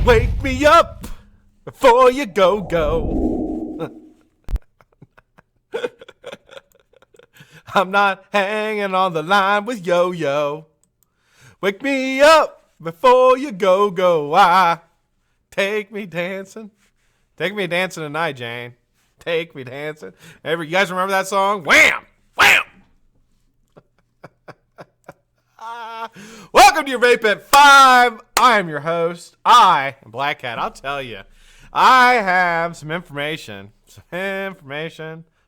Wake me up before you go. I'm not hanging on the line with Yo-Yo. Wake me up before you go. Take me dancing. Take me dancing tonight, Jane. Take me dancing. You guys remember that song? Wham! Wham! Welcome to your Vape at 5. I am your host. I am BlackCat. I'll tell you, I have some information.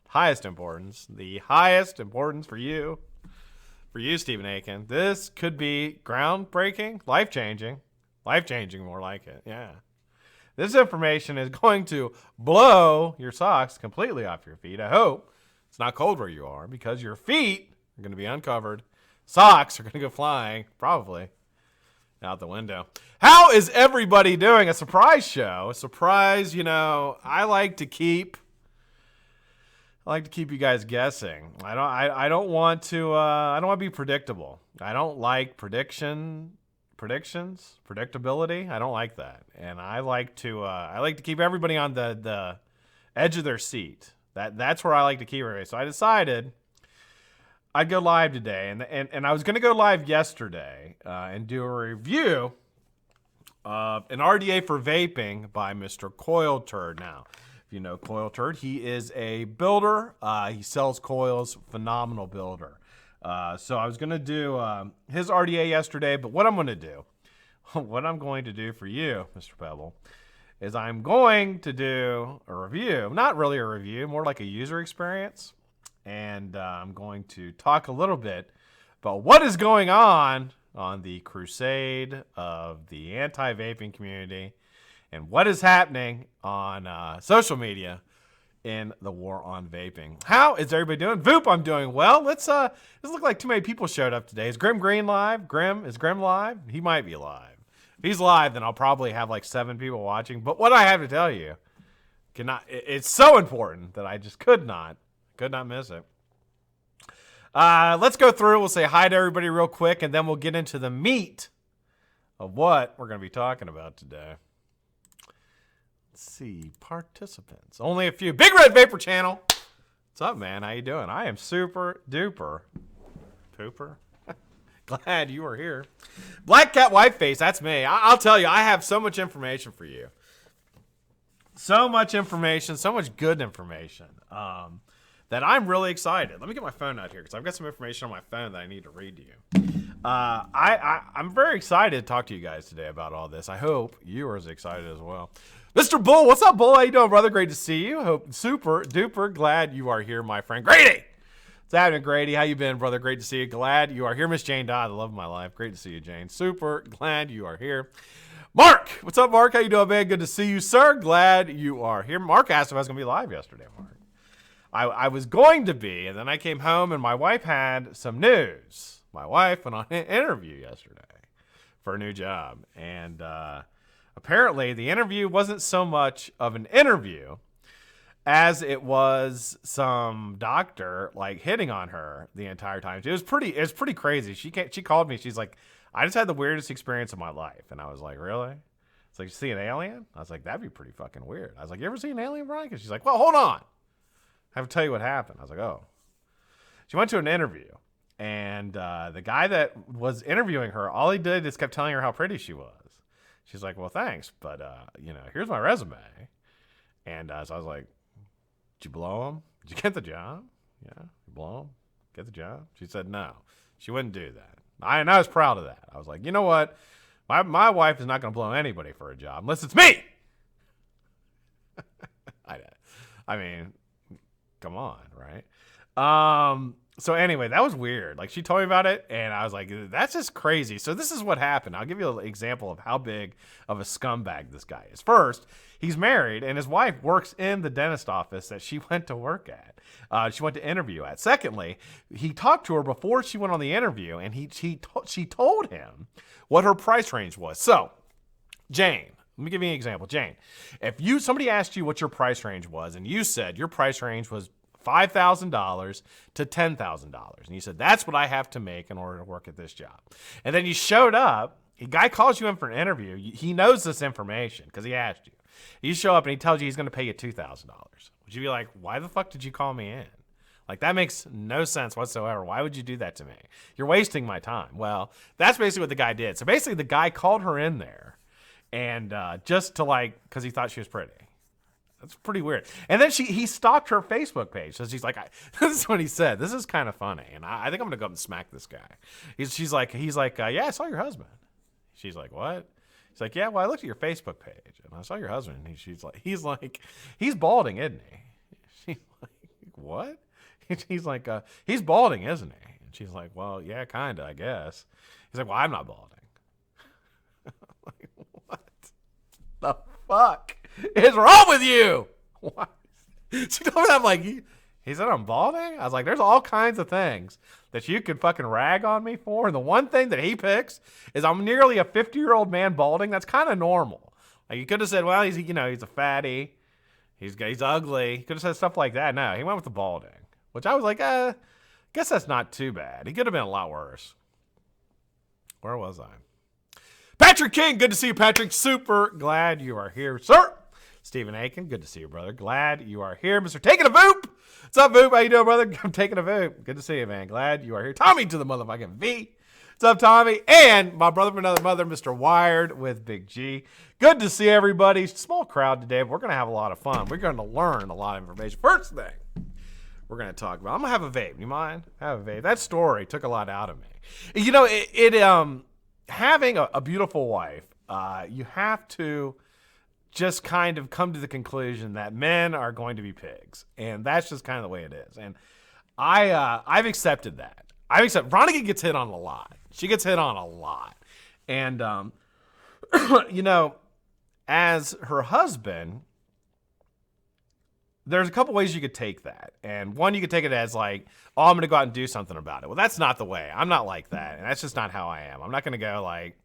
Highest importance. The highest importance for you, Stephen Aiken. This could be groundbreaking, life-changing more like it. Yeah. This information is going to blow your socks completely off your feet. I hope it's not cold where you are, because your feet are going to be uncovered. Socks are going to go flying, probably, out the window. How is everybody doing? A surprise show. A surprise, I like to keep you guys guessing. I don't want to be predictable. I don't like predictions, predictability. I don't like that. And I like to keep everybody on the edge of their seat. That's where I like to keep everybody. So I decided I'd go live today, and I was going to go live yesterday and do a review of an RDA for vaping by Mr. Coil Turd. Now, if you know Coil Turd, he is a builder. He sells coils, phenomenal builder. So I was going to do his RDA yesterday, but what I'm going to do for you, Mr. Pebble, is I'm going to do a review. Not really a review, more like a user experience. And I'm going to talk a little bit about what is going on the crusade of the anti-vaping community and what is happening on social media in the war on vaping. How is everybody doing? Voop, I'm doing well. Let's look like too many people showed up today. Is Grim Green live? Is Grim live? He might be live. If he's live, then I'll probably have like 7 people watching. But what I have to tell you, it's so important that I just could not miss it. Let's go through. We'll say hi to everybody real quick, and then we'll get into the meat of what we're going to be talking about today. Let's see. Participants. Only a few. Big Red Vapor Channel. What's up, man? How you doing? I am super duper pooper. Glad you are here. BlackCat Whiteface. That's me. I'll tell you, I have so much information for you. So much information. So much good information. That I'm really excited. Let me get my phone out here because I've got some information on my phone that I need to read to you. I'm very excited to talk to you guys today about all this. I hope you are as excited as well. Mr. Bull, what's up, Bull? How you doing, brother? Great to see you. Hope super duper glad you are here, my friend. Grady! What's happening, Grady? How you been, brother? Great to see you. Glad you are here. Miss Jane Dodd, the love of my life. Great to see you, Jane. Super glad you are here. Mark! What's up, Mark? How you doing, man? Good to see you, sir. Glad you are here. Mark asked if I was going to be live yesterday, Mark. I was going to be, and then I came home, and my wife had some news. My wife went on an interview yesterday for a new job, and apparently the interview wasn't so much of an interview as it was some doctor like hitting on her the entire time. It was pretty crazy. She called me. She's like, I just had the weirdest experience of my life, and I was like, really? It's like, you see an alien? I was like, that'd be pretty fucking weird. I was like, you ever see an alien, Brian? Because she's like, well, hold on. I have to tell you what happened. I was like, oh. She went to an interview, and the guy that was interviewing her, all he did is kept telling her how pretty she was. She's like, well, thanks, but, here's my resume. And so I was like, did you blow him? Did you get the job? Yeah, you blow him? Get the job? She said no. She wouldn't do that. And I was proud of that. I was like, you know what? My wife is not going to blow anybody for a job unless it's me. I mean, come on, right? So anyway, that was weird. Like, she told me about it, and I was like, that's just crazy. So this is what happened. I'll give you an example of how big of a scumbag this guy is. First, he's married, and his wife works in the dentist office that she went to work at. She went to interview at. Secondly, he talked to her before she went on the interview, and she told him what her price range was. So, Jane, let me give you an example. Jane, if somebody asked you what your price range was, and you said your price range was $5,000 to $10,000. And you said, that's what I have to make in order to work at this job. And then you showed up, a guy calls you in for an interview. He knows this information because he asked you. You show up and he tells you he's going to pay you $2,000. Would you be like, why the fuck did you call me in? Like, that makes no sense whatsoever. Why would you do that to me? You're wasting my time. Well, that's basically what the guy did. So basically the guy called her in there and just to because he thought she was pretty. That's pretty weird. And then he stalked her Facebook page. So she's like, this is what he said. This is kind of funny. And I think I'm going to go up and smack this guy. He's like, yeah, I saw your husband. She's like, what? He's like, yeah, well, I looked at your Facebook page and I saw your husband. And he's like, he's balding, isn't he? She's like, what? He's like, he's balding, isn't he? And she's like, well, yeah, kind of, I guess. He's like, well, I'm not balding. Like, what the fuck is wrong with you? What? She told me that. I'm like, he said I'm balding? I was like, there's all kinds of things that you could fucking rag on me for. And the one thing that he picks is I'm nearly a 50-year-old man balding. That's kind of normal. Like, you could have said, well, he's a fatty. He's ugly. He could have said stuff like that. No, he went with the balding, which I was like, guess that's not too bad. He could have been a lot worse. Where was I? Patrick King, good to see you, Patrick. Super glad you are here, sir. Stephen Aiken, good to see you, brother. Glad you are here. Mr. Taking a Voop. What's up, Voop? How you doing, brother? I'm taking a Voop. Good to see you, man. Glad you are here. Tommy to the motherfucking V. What's up, Tommy? And my brother from another mother, Mr. Wired with Big G. Good to see everybody. Small crowd today, but we're going to have a lot of fun. We're going to learn a lot of information. First thing we're going to talk about, I'm going to have a vape. You mind? Have a vape. That story took a lot out of me. You know, having a beautiful wife, you have to just kind of come to the conclusion that men are going to be pigs. And that's just kind of the way it is. And I've accepted that. Veronica gets hit on a lot. She gets hit on a lot. And, as her husband, there's a couple ways you could take that. And one, you could take it as like, oh, I'm going to go out and do something about it. Well, that's not the way. I'm not like that. And that's just not how I am. I'm not going to go like,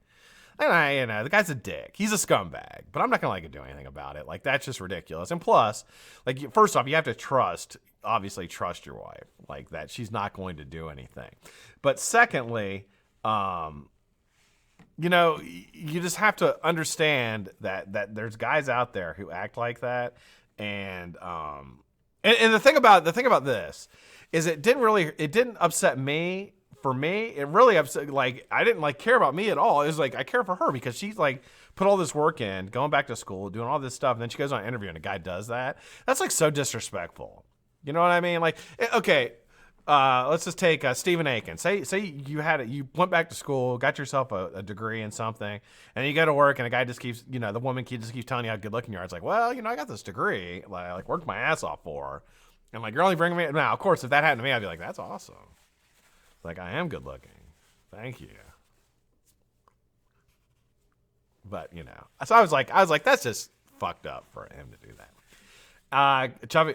the guy's a dick. He's a scumbag. But I'm not going to do anything about it. Like, that's just ridiculous. And plus, like, first off, you have to obviously trust your wife. Like, that she's not going to do anything. But secondly, you just have to understand that there's guys out there who act like that. And the thing about this is it didn't upset me. For me, it really upset. Like, I didn't care about me at all. It was like I care for her because she's put all this work in, going back to school, doing all this stuff, and then she goes on an interview and a guy does that. That's so disrespectful. You know what I mean? Like, okay, let's just take Stephen Aiken. Say you went back to school, got yourself a degree in something, and you go to work, and a guy just keeps, the woman just keeps telling you how good looking you are. It's like, well, I got this degree, like worked my ass off for, and you're only bringing me. Now, of course, if that happened to me, I'd be like, that's awesome. Like, I am good looking. Thank you. But, so I was like, that's just fucked up for him to do that. Chubby,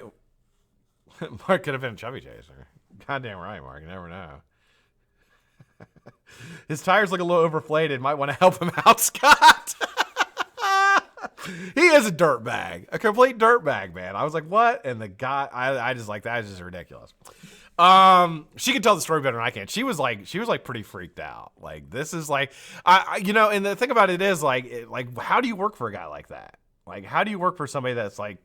Mark could have been Chubby Chaser. Goddamn right, Mark. You never know. His tires look a little overflated. Might want to help him out, Scott. He is a dirtbag. A complete dirtbag, man. I was like, what? And the guy, I just that is just ridiculous. She can tell the story better than I can. She was like pretty freaked out. Like, this is like, and the thing about it is like, how do you work for a guy like that? Like, how do you work for somebody that's like,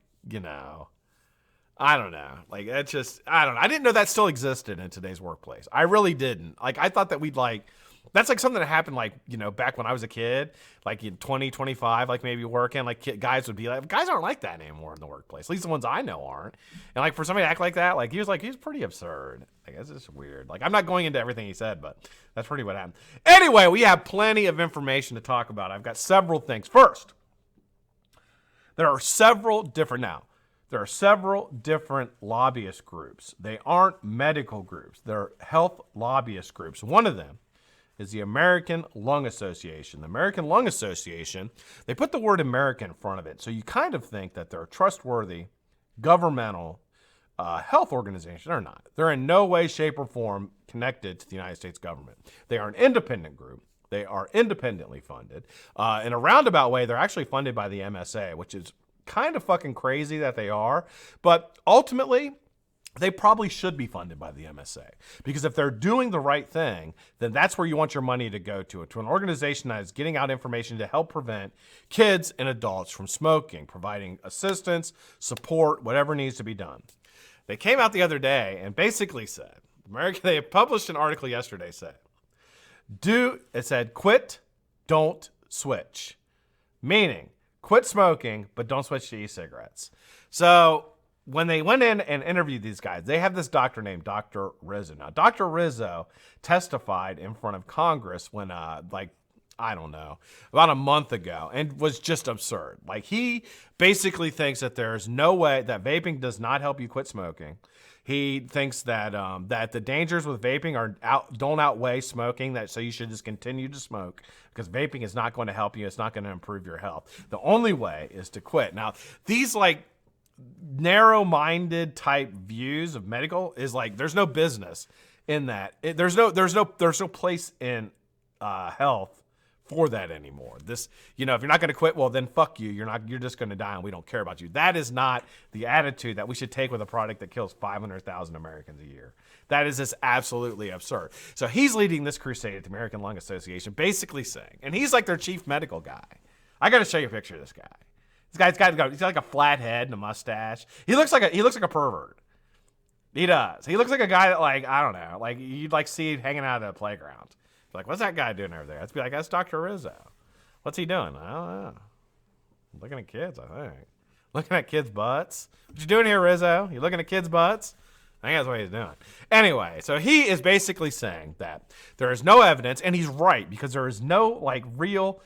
I don't know. Like, that's just, I don't know. I didn't know that still existed in today's workplace. I really didn't. Like, I thought that we'd like, that's like something that happened like, back when I was a kid, like in 20, 25, like maybe working, like guys would be like, guys aren't like that anymore in the workplace. At least the ones I know aren't. And like for somebody to act like that, like he's pretty absurd. Like, it's just weird. Like, I'm not going into everything he said, but that's pretty what happened. Anyway, we have plenty of information to talk about. I've got several things. First, there are several different lobbyist groups. They aren't medical groups. They're health lobbyist groups. One of them is the American Lung Association. The American Lung Association, they put the word American in front of it. So you kind of think that they're a trustworthy governmental health organization. They're not. They're in no way, shape, or form connected to the United States government. They are an independent group. They are independently funded. In a roundabout way, they're actually funded by the MSA, which is kind of fucking crazy that they are. But ultimately, they probably should be funded by the MSA, because if they're doing the right thing, then that's where you want your money to go to an organization that is getting out information to help prevent kids and adults from smoking, providing assistance, support, whatever needs to be done. They came out the other day and basically said, they published an article yesterday said, quit, don't switch. Meaning, quit smoking, but don't switch to e-cigarettes. So when they went in and interviewed these guys, they have this doctor named Dr. Rizzo. Now, Dr. Rizzo testified in front of Congress when, I don't know, about a month ago, and was just absurd. Like, he basically thinks that there's no way that vaping does not help you quit smoking. He thinks that that the dangers with vaping don't outweigh smoking, so you should just continue to smoke, because vaping is not going to help you. It's not going to improve your health. The only way is to quit. Now, these narrow-minded type views of medical is like, there's no business in that. There's no place in health for that anymore. This, if you're not going to quit, well, then fuck you. You're just going to die, and we don't care about you. That is not the attitude that we should take with a product that kills 500,000 Americans a year. That is just absolutely absurd. So he's leading this crusade at the American Lung Association, basically saying, and he's like their chief medical guy. I got to show you a picture of this guy. He's got like a flat head and a mustache. He looks like a pervert. He does. He looks like a guy that, like, I don't know, like you'd like see hanging out at a playground. Like, what's that guy doing over there? Let's be like, that's Dr. Rizzo. What's he doing? I don't know. Looking at kids, I think. Looking at kids' butts. What you doing here, Rizzo? You looking at kids' butts? I think that's what he's doing. Anyway, so he is basically saying that there is no evidence, and he's right, because there is no real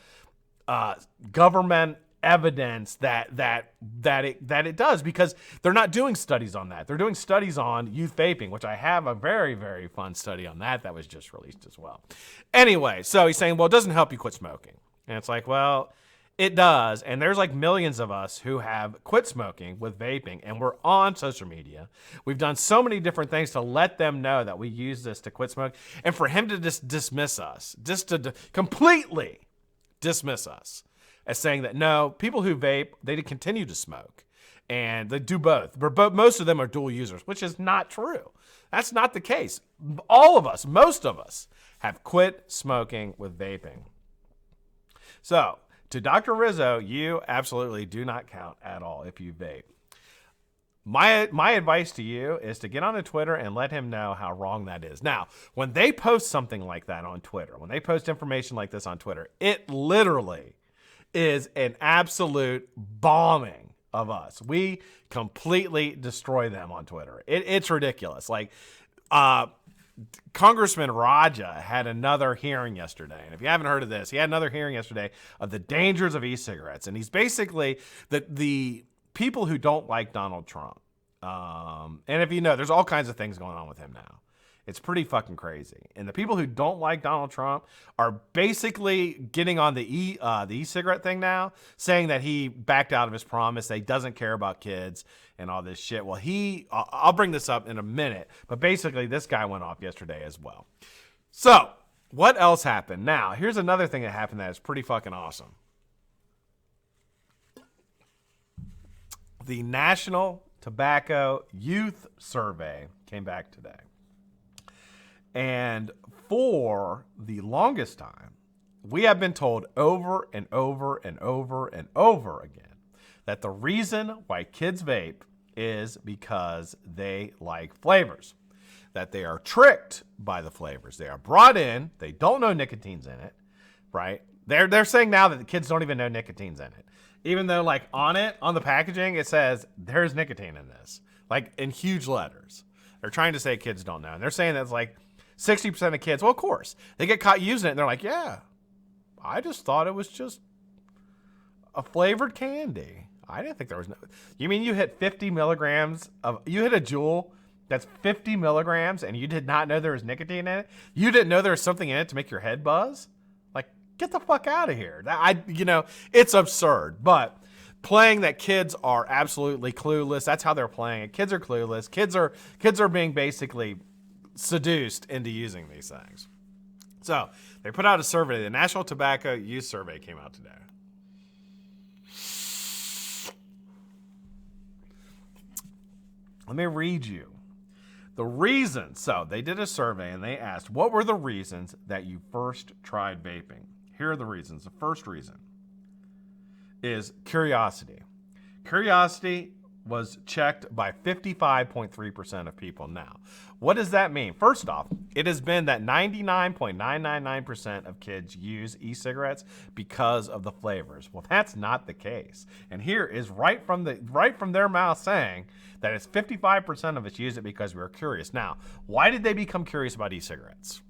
government evidence that it does, because they're not doing studies on that. They're doing studies on youth vaping, which I have a very, very fun study on that was just released as well. Anyway, so he's saying, well, it doesn't help you quit smoking. And it's like, well, it does. And there's millions of us who have quit smoking with vaping, and we're on social media. We've done so many different things to let them know that we use this to quit smoking. And for him to just dismiss us, just to completely dismiss us as saying that, no, people who vape, they continue to smoke. And they do both. But most of them are dual users, which is not true. That's not the case. All of us, most of us, have quit smoking with vaping. So, to Dr. Rizzo, you absolutely do not count at all if you vape. My advice to you is to get on Twitter and let him know how wrong that is. Now, when they post something like that on Twitter, when they post information like this on Twitter, it literally is an absolute bombing of us. We completely destroy them on Twitter. It's ridiculous. Congressman Raja had another hearing yesterday. And if you haven't heard of this, he had another hearing yesterday of the dangers of e-cigarettes. And he's basically the people who don't like Donald Trump. And if you know, there's all kinds of things going on with him now. It's pretty fucking crazy. And the people who don't like Donald Trump are basically getting on the e-cigarette thing now, saying that he backed out of his promise, that he doesn't care about kids and all this shit. Well, I'll bring this up in a minute, but basically this guy went off yesterday as well. So, what else happened? Now, here's another thing that happened that is pretty fucking awesome. The National Tobacco Youth Survey came back today. And for the longest time, we have been told over and over and over and over again that the reason why kids vape is because they like flavors, that they are tricked by the flavors. They are brought in. They don't know nicotine's in it, right? They're saying now that the kids don't even know nicotine's in it, even though like on the packaging, it says there's nicotine in this, like in huge letters. They're trying to say kids don't know. And they're saying that's like 60% of kids. Well, of course, they get caught using it and they're like, yeah, I just thought it was just a flavored candy. I didn't think there was no. You mean you hit 50 milligrams you hit a Juul that's 50 milligrams and you did not know there was nicotine in it? You didn't know there was something in it to make your head buzz? Like, get the fuck out of here. It's absurd. But playing that kids are absolutely clueless. That's how they're playing it. Kids are clueless. Kids are being basically seduced into using these things. So they put out a survey. The National Tobacco Use Survey came out today. Let me read you the reasons. So they did a survey and they asked, what were the reasons that you first tried vaping? Here are the reasons. The first reason is curiosity. Curiosity was checked by 55.3% of people now. What does that mean? First off, it has been that 99.999% of kids use e-cigarettes because of the flavors. Well, that's not the case. And here is right from their mouth saying that it's 55% of us use it because we were curious. Now, why did they become curious about e-cigarettes?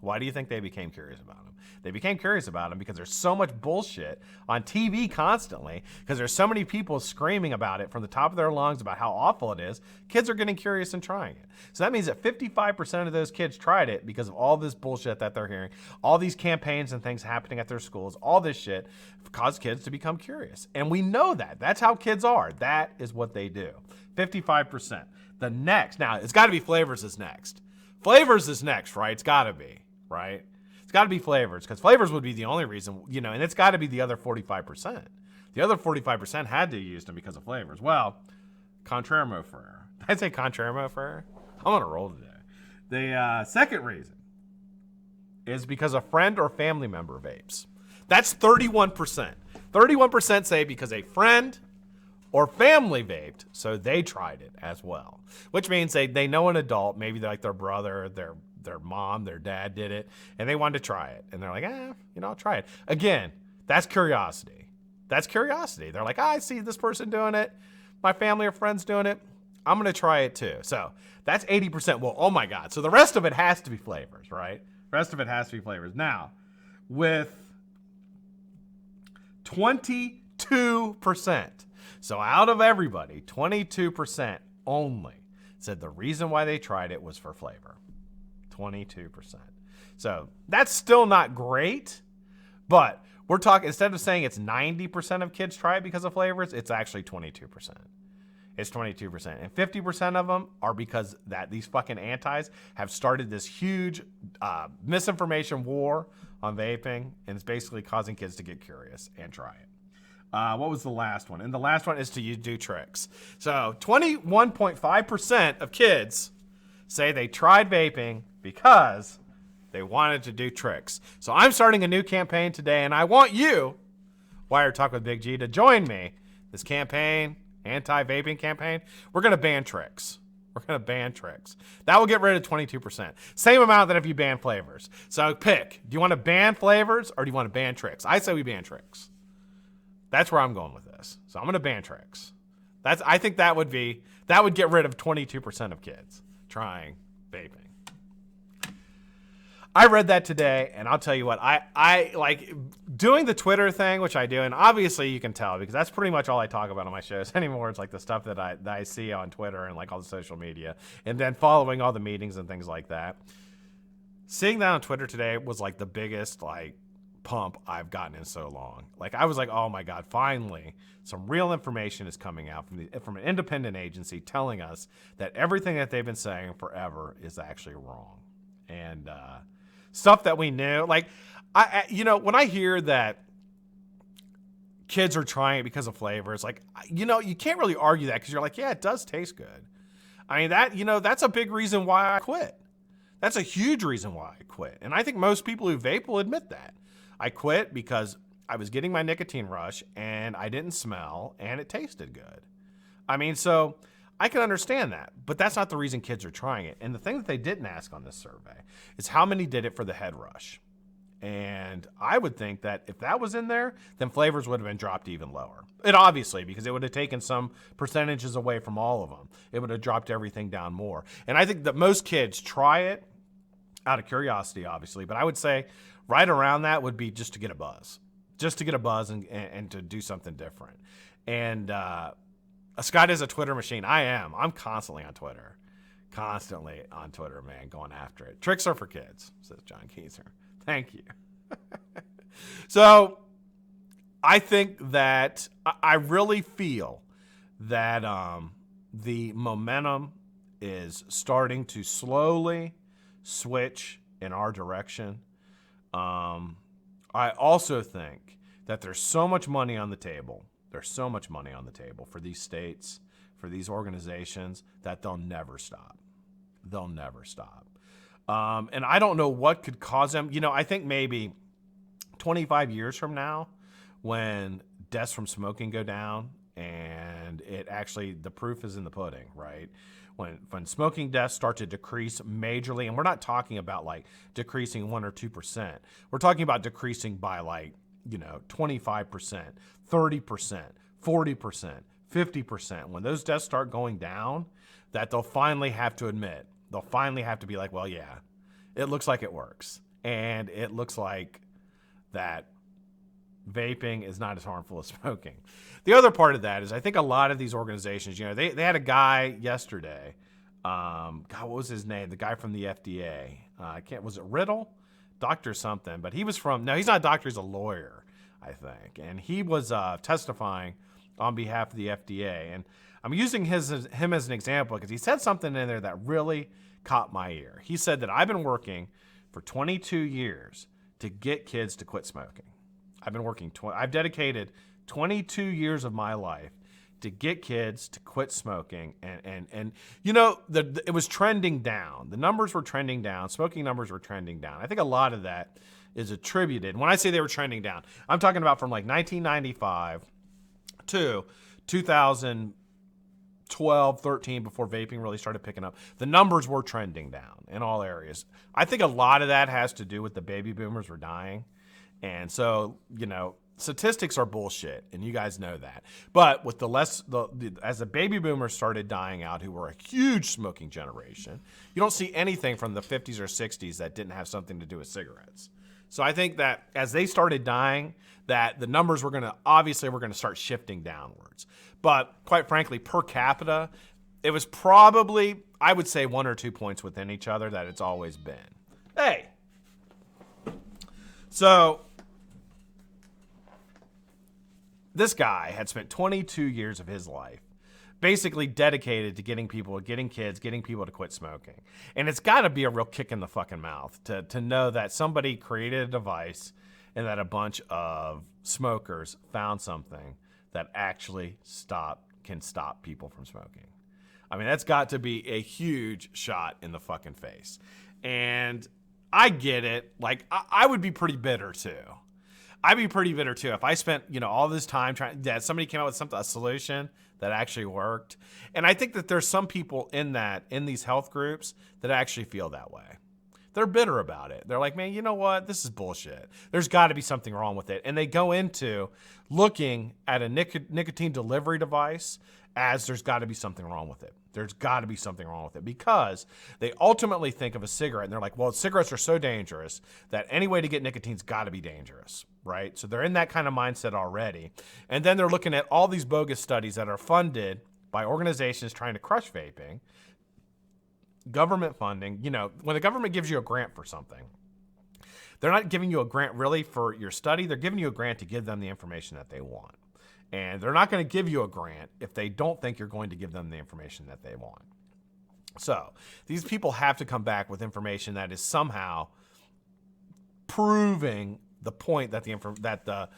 Why do you think they became curious about them? They became curious about them because there's so much bullshit on TV constantly, because there's so many people screaming about it from the top of their lungs about how awful it is. Kids are getting curious and trying it. So that means that 55% of those kids tried it because of all this bullshit that they're hearing, all these campaigns and things happening at their schools, all this shit caused kids to become curious. And we know that. That's how kids are. That is what they do. 55%. The next, now it's got to be flavors is next. Flavors is next, right? It's got to be, right? It's got to be flavors, because flavors would be the only reason, and it's got to be the other 45%. The other 45% had to use them because of flavors. Well, contrarimo frere. Did I say contrarimo frere? I'm on a roll today. The second reason is because a friend or family member vapes. That's 31%. 31% say because a friend or family vaped, so they tried it as well. Which means they know an adult, maybe like their brother, their mom, their dad did it, and they wanted to try it. And they're like, I'll try it. Again, that's curiosity. That's curiosity. They're like, I see this person doing it. My family or friends doing it. I'm going to try it too. So that's 80%. Well, oh my God. So the rest of it has to be flavors, right? The rest of it has to be flavors. Now, with 22%. So out of everybody, 22% only said the reason why they tried it was for flavor. 22%. So that's still not great, but we're talking, instead of saying it's 90% of kids try it because of flavors, it's actually 22%. It's 22%. And 50% of them are because that these fucking antis have started this huge misinformation war on vaping, and it's basically causing kids to get curious and try it. What was the last one? And the last one is to do tricks. So 21.5% of kids say they tried vaping because they wanted to do tricks. So I'm starting a new campaign today, and I want you, Wired Talk with Big G, to join me. This campaign, anti-vaping campaign, we're going to ban tricks. We're going to ban tricks. That will get rid of 22%. Same amount that if you ban flavors. So pick. Do you want to ban flavors or do you want to ban tricks? I say we ban tricks. That's where I'm going with this. So I'm going to ban tricks. I think that would get rid of 22% of kids trying vaping. I read that today, and I'll tell you what, I like doing the Twitter thing, which I do, and obviously you can tell because that's pretty much all I talk about on my shows anymore. It's like the stuff that I see on Twitter and like all the social media, and then following all the meetings and things like that. Seeing that on Twitter today was like the biggest like pump I've gotten in so long. Like I was like, oh my God, finally some real information is coming out from an independent agency telling us that everything that they've been saying forever is actually wrong. And stuff that we knew, like I when I hear that kids are trying it because of flavors, like you can't really argue that because you're like, yeah, it does taste good. I mean that's a big reason why I quit. That's a huge reason why I quit. And I think most people who vape will admit that. I quit because I was getting my nicotine rush and I didn't smell and it tasted good. I mean, so I can understand that, but that's not the reason kids are trying it. And the thing that they didn't ask on this survey is how many did it for the head rush. And I would think that if that was in there, then flavors would have been dropped even lower. It obviously, because it would have taken some percentages away from all of them. It would have dropped everything down more. And I think that most kids try it out of curiosity, obviously, but I would say right around that would be just to get a buzz. Just to get a buzz and to do something different. And Scott is a Twitter machine. I am. I'm constantly on Twitter. Constantly on Twitter, man, going after it. Tricks are for kids, says John Keyser. Thank you. So I think that I really feel that the momentum is starting to slowly switch in our direction. I also think that there's so much money on the table. There's so much money on the table for these states, for these organizations, that they'll never stop. They'll never stop. And I don't know what could cause them. You know, I think maybe 25 years from now, when deaths from smoking go down, and it actually, the proof is in the pudding, right? When smoking deaths start to decrease majorly, and we're not talking about like decreasing 1 or 2%. We're talking about decreasing by like, 25%, 30%, 40%, 50%. When those deaths start going down, that they'll finally have to admit, they'll finally have to be like, well, yeah, it looks like it works. And it looks like that vaping is not as harmful as smoking. The other part of that is I think a lot of these organizations, they had a guy yesterday, God, what was his name? The guy from the FDA. Was it Riddle? Doctor something, but he was no, he's not a doctor, he's a lawyer, I think. And he was testifying on behalf of the FDA. And I'm using him as an example because he said something in there that really caught my ear. He said that I've been working for 22 years to get kids to quit smoking. I've dedicated 22 years of my life to get kids to quit smoking. And it was trending down. The numbers were trending down. Smoking numbers were trending down. I think a lot of that is attributed. When I say they were trending down, I'm talking about from like 1995 to 2012, 13, before vaping really started picking up. The numbers were trending down in all areas. I think a lot of that has to do with the baby boomers were dying. And so, statistics are bullshit, and you guys know that. But with as the baby boomers started dying out, who were a huge smoking generation, you don't see anything from the 50s or 60s that didn't have something to do with cigarettes. So I think that as they started dying, that the numbers were going to start shifting downwards. But quite frankly, per capita, it was probably, I would say, 1 or 2 points within each other that it's always been. Hey. So this guy had spent 22 years of his life basically dedicated to getting people to quit smoking. And it's got to be a real kick in the fucking mouth to know that somebody created a device and that a bunch of smokers found something that actually can stop people from smoking. I mean, that's got to be a huge shot in the fucking face. And I get it. Like, I would be pretty bitter too. I'd be pretty bitter too if I spent, all this time trying that somebody came out with a solution that actually worked. And I think that there's some people in these health groups that actually feel that way. They're bitter about it. They're like, man, you know what? This is bullshit. There's got to be something wrong with it. And they go into looking at a nicotine delivery device as there's got to be something wrong with it. There's got to be something wrong with it because they ultimately think of a cigarette and they're like, well, cigarettes are so dangerous that any way to get nicotine's got to be dangerous, right? So they're in that kind of mindset already. And then they're looking at all these bogus studies that are funded by organizations trying to crush vaping, government funding. When the government gives you a grant for something, they're not giving you a grant really for your study. They're giving you a grant to give them the information that they want. And they're not going to give you a grant if they don't think you're going to give them the information that they want. So these people have to come back with information that is somehow proving the point that the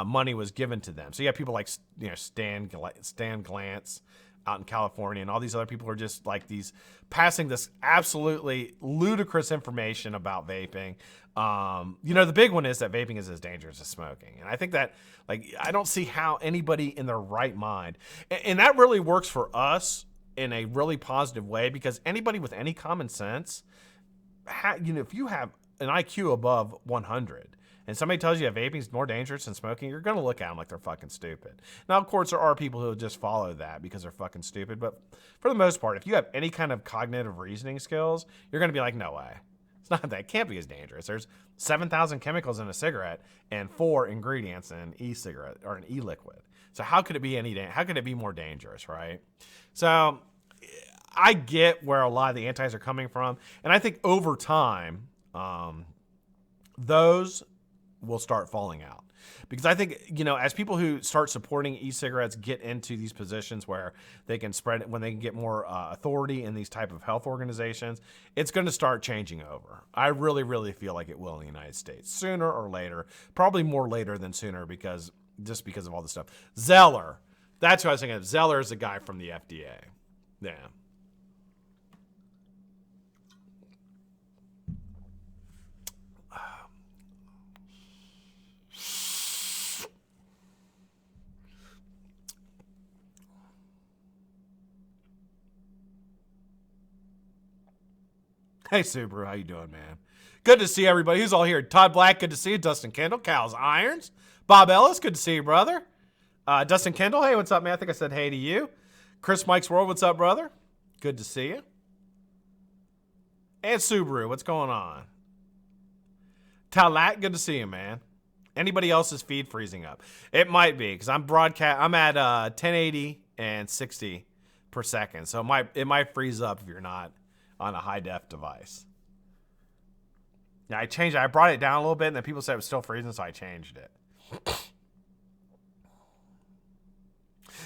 money was given to them. So you have people like Stan Glantz, out in California, and all these other people are just like these passing this absolutely ludicrous information about vaping. The big one is that vaping is as dangerous as smoking. And I think that, like, I don't see how anybody in their right mind, and that really works for us in a really positive way, because anybody with any common sense, if you have an IQ above 100, and somebody tells you that vaping is more dangerous than smoking, you're going to look at them like they're fucking stupid. Now, of course, there are people who just follow that because they're fucking stupid. But for the most part, if you have any kind of cognitive reasoning skills, you're going to be like, no way. It's not that. It can't be as dangerous. There's 7,000 chemicals in a cigarette and 4 ingredients in an e-cigarette or an e-liquid. So how could it be how could it be more dangerous, right? So I get where a lot of the antis are coming from. And I think over time, those will start falling out, because I think, as people who start supporting e-cigarettes get into these positions where they can spread it, when they can get more authority in these type of health organizations, it's going to start changing over. I really, really feel like it will in the United States sooner or later, probably more later than sooner, because of all this stuff. Zeller, that's what I was thinking of. Zeller is a guy from the FDA. Yeah. Hey, Subaru, how you doing, man? Good to see everybody who's all here. Todd Black, good to see you. Dustin Kendall, Cal's Irons. Bob Ellis, good to see you, brother. Dustin Kendall, hey, what's up, man? I think I said hey to you. Chris Mike's World, what's up, brother? Good to see you. And Subaru, what's going on? Talat, good to see you, man. Anybody else's feed freezing up? It might be, because I'm at 1080 and 60 per second. So it might freeze up if you're not on a high def device. Now I brought it down a little bit, and then people said it was still freezing, so I changed it.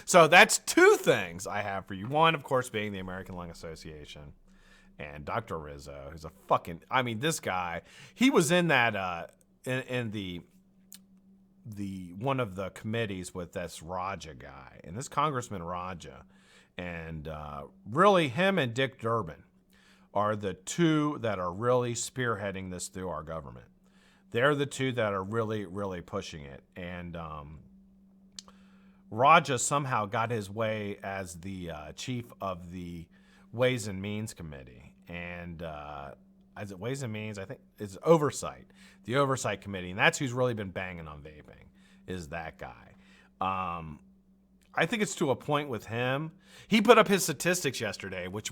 So that's 2 things I have for you. One, of course, being the American Lung Association and Dr. Rizzo, who's this guy, he was in that, in the one of the committees with this Raja guy, and this Congressman Raja, and really him and Dick Durbin are the 2 that are really spearheading this through our government. They're the 2 that are really, really pushing it. And Raja somehow got his way as the chief of the Ways and Means Committee. And is it Ways and Means? I think it's Oversight, the Oversight Committee. And that's who's really been banging on vaping, is that guy. I think it's to a point with him. He put up his statistics yesterday, which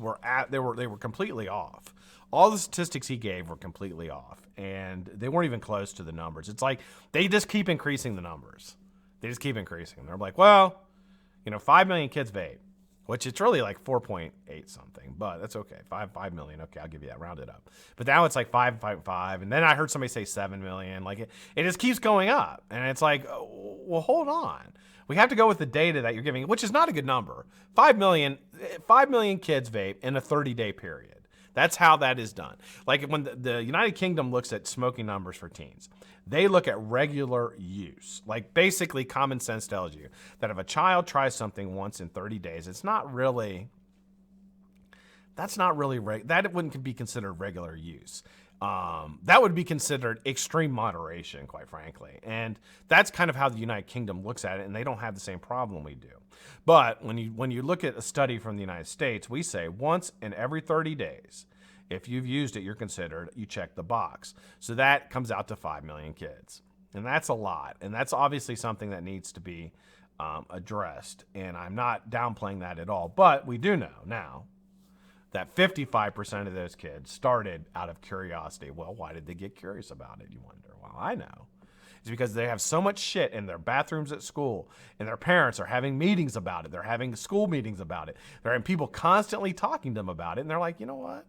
they were completely off. All the statistics he gave were completely off, and they weren't even close to the numbers. It's like they just keep increasing the numbers. They just keep increasing them. They're like, 5 million kids vape, which it's really like 4.8 something, but that's okay. 5 million. Okay, I'll give you that. Round it up. But now it's like 5.5, and then I heard somebody say 7 million. Like it just keeps going up, and it's like, well, hold on. We have to go with the data that you're giving, which is not a good number. 5 million kids vape in a 30-day period. That's how that is done. Like when the United Kingdom looks at smoking numbers for teens, they look at regular use. Like basically common sense tells you that if a child tries something once in 30 days, that wouldn't be considered regular use. That would be considered extreme moderation, quite frankly. And that's kind of how the United Kingdom looks at it, and they don't have the same problem we do. But when you look at a study from the United States, we say once in every 30 days, if you've used it, you check the box. So that comes out to 5 million kids. And that's a lot. And that's obviously something that needs to be addressed. And I'm not downplaying that at all. But we do know now that 55% of those kids started out of curiosity. Well, why did they get curious about it, you wonder? Well, I know. It's because they have so much shit in their bathrooms at school, and their parents are having meetings about it. They're having school meetings about it. They're having people constantly talking to them about it, and they're like, you know what?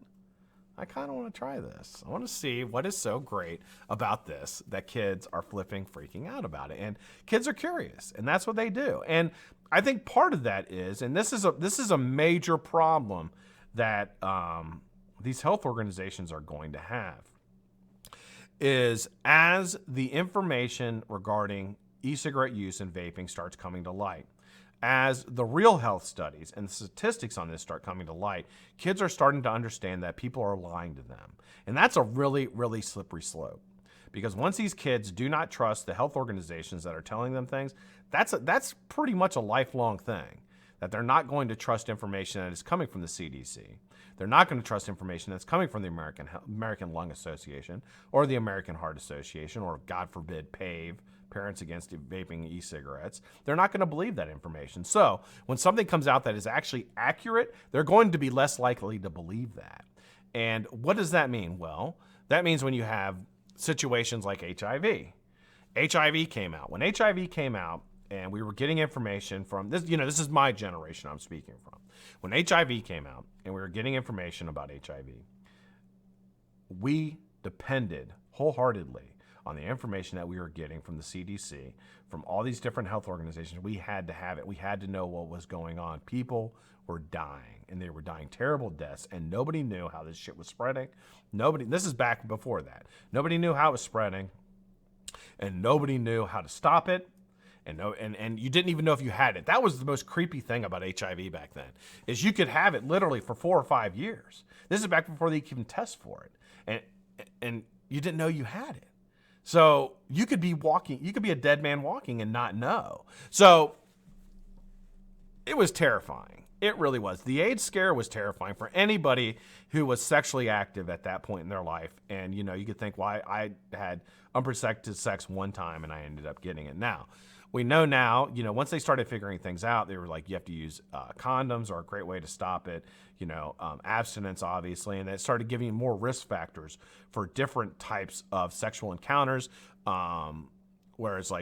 I kind of want to try this. I want to see what is so great about this that kids are freaking out about it. And kids are curious, and that's what they do. And I think part of that is, and this is a major problem that these health organizations are going to have, is as the information regarding e-cigarette use and vaping starts coming to light, as the real health studies and the statistics on this start coming to light, kids are starting to understand that people are lying to them. And that's a really, really slippery slope. Because once these kids do not trust the health organizations that are telling them things, that's pretty much a lifelong thing. That they're not going to trust information that is coming from the CDC. They're not going to trust information that's coming from the American Lung Association or the American Heart Association or, God forbid, PAVE, Parents Against Vaping E-Cigarettes. They're not going to believe that information. So when something comes out that is actually accurate, they're going to be less likely to believe that. And what does that mean? Well, that means when you have situations like HIV. HIV came out. When HIV came out, and we were getting information from this, this is my generation I'm speaking from. When HIV came out and we were getting information about HIV, we depended wholeheartedly on the information that we were getting from the CDC, from all these different health organizations. We had to have it. We had to know what was going on. People were dying, and they were dying terrible deaths, and nobody knew how this shit was spreading. This is back before that. Nobody knew how it was spreading, and nobody knew how to stop it. And you didn't even know if you had it. That was the most creepy thing about HIV back then, is you could have it literally for 4 or 5 years. This is back before they could even test for it. And you didn't know you had it. So you could be a dead man walking and not know. So it was terrifying. It really was. The AIDS scare was terrifying for anybody who was sexually active at that point in their life. And, you could think, well, I had unprotected sex one time and I ended up getting it. Now, we know now, once they started figuring things out, they were like, you have to use condoms are a great way to stop it, abstinence, obviously. And it started giving more risk factors for different types of sexual encounters. Whereas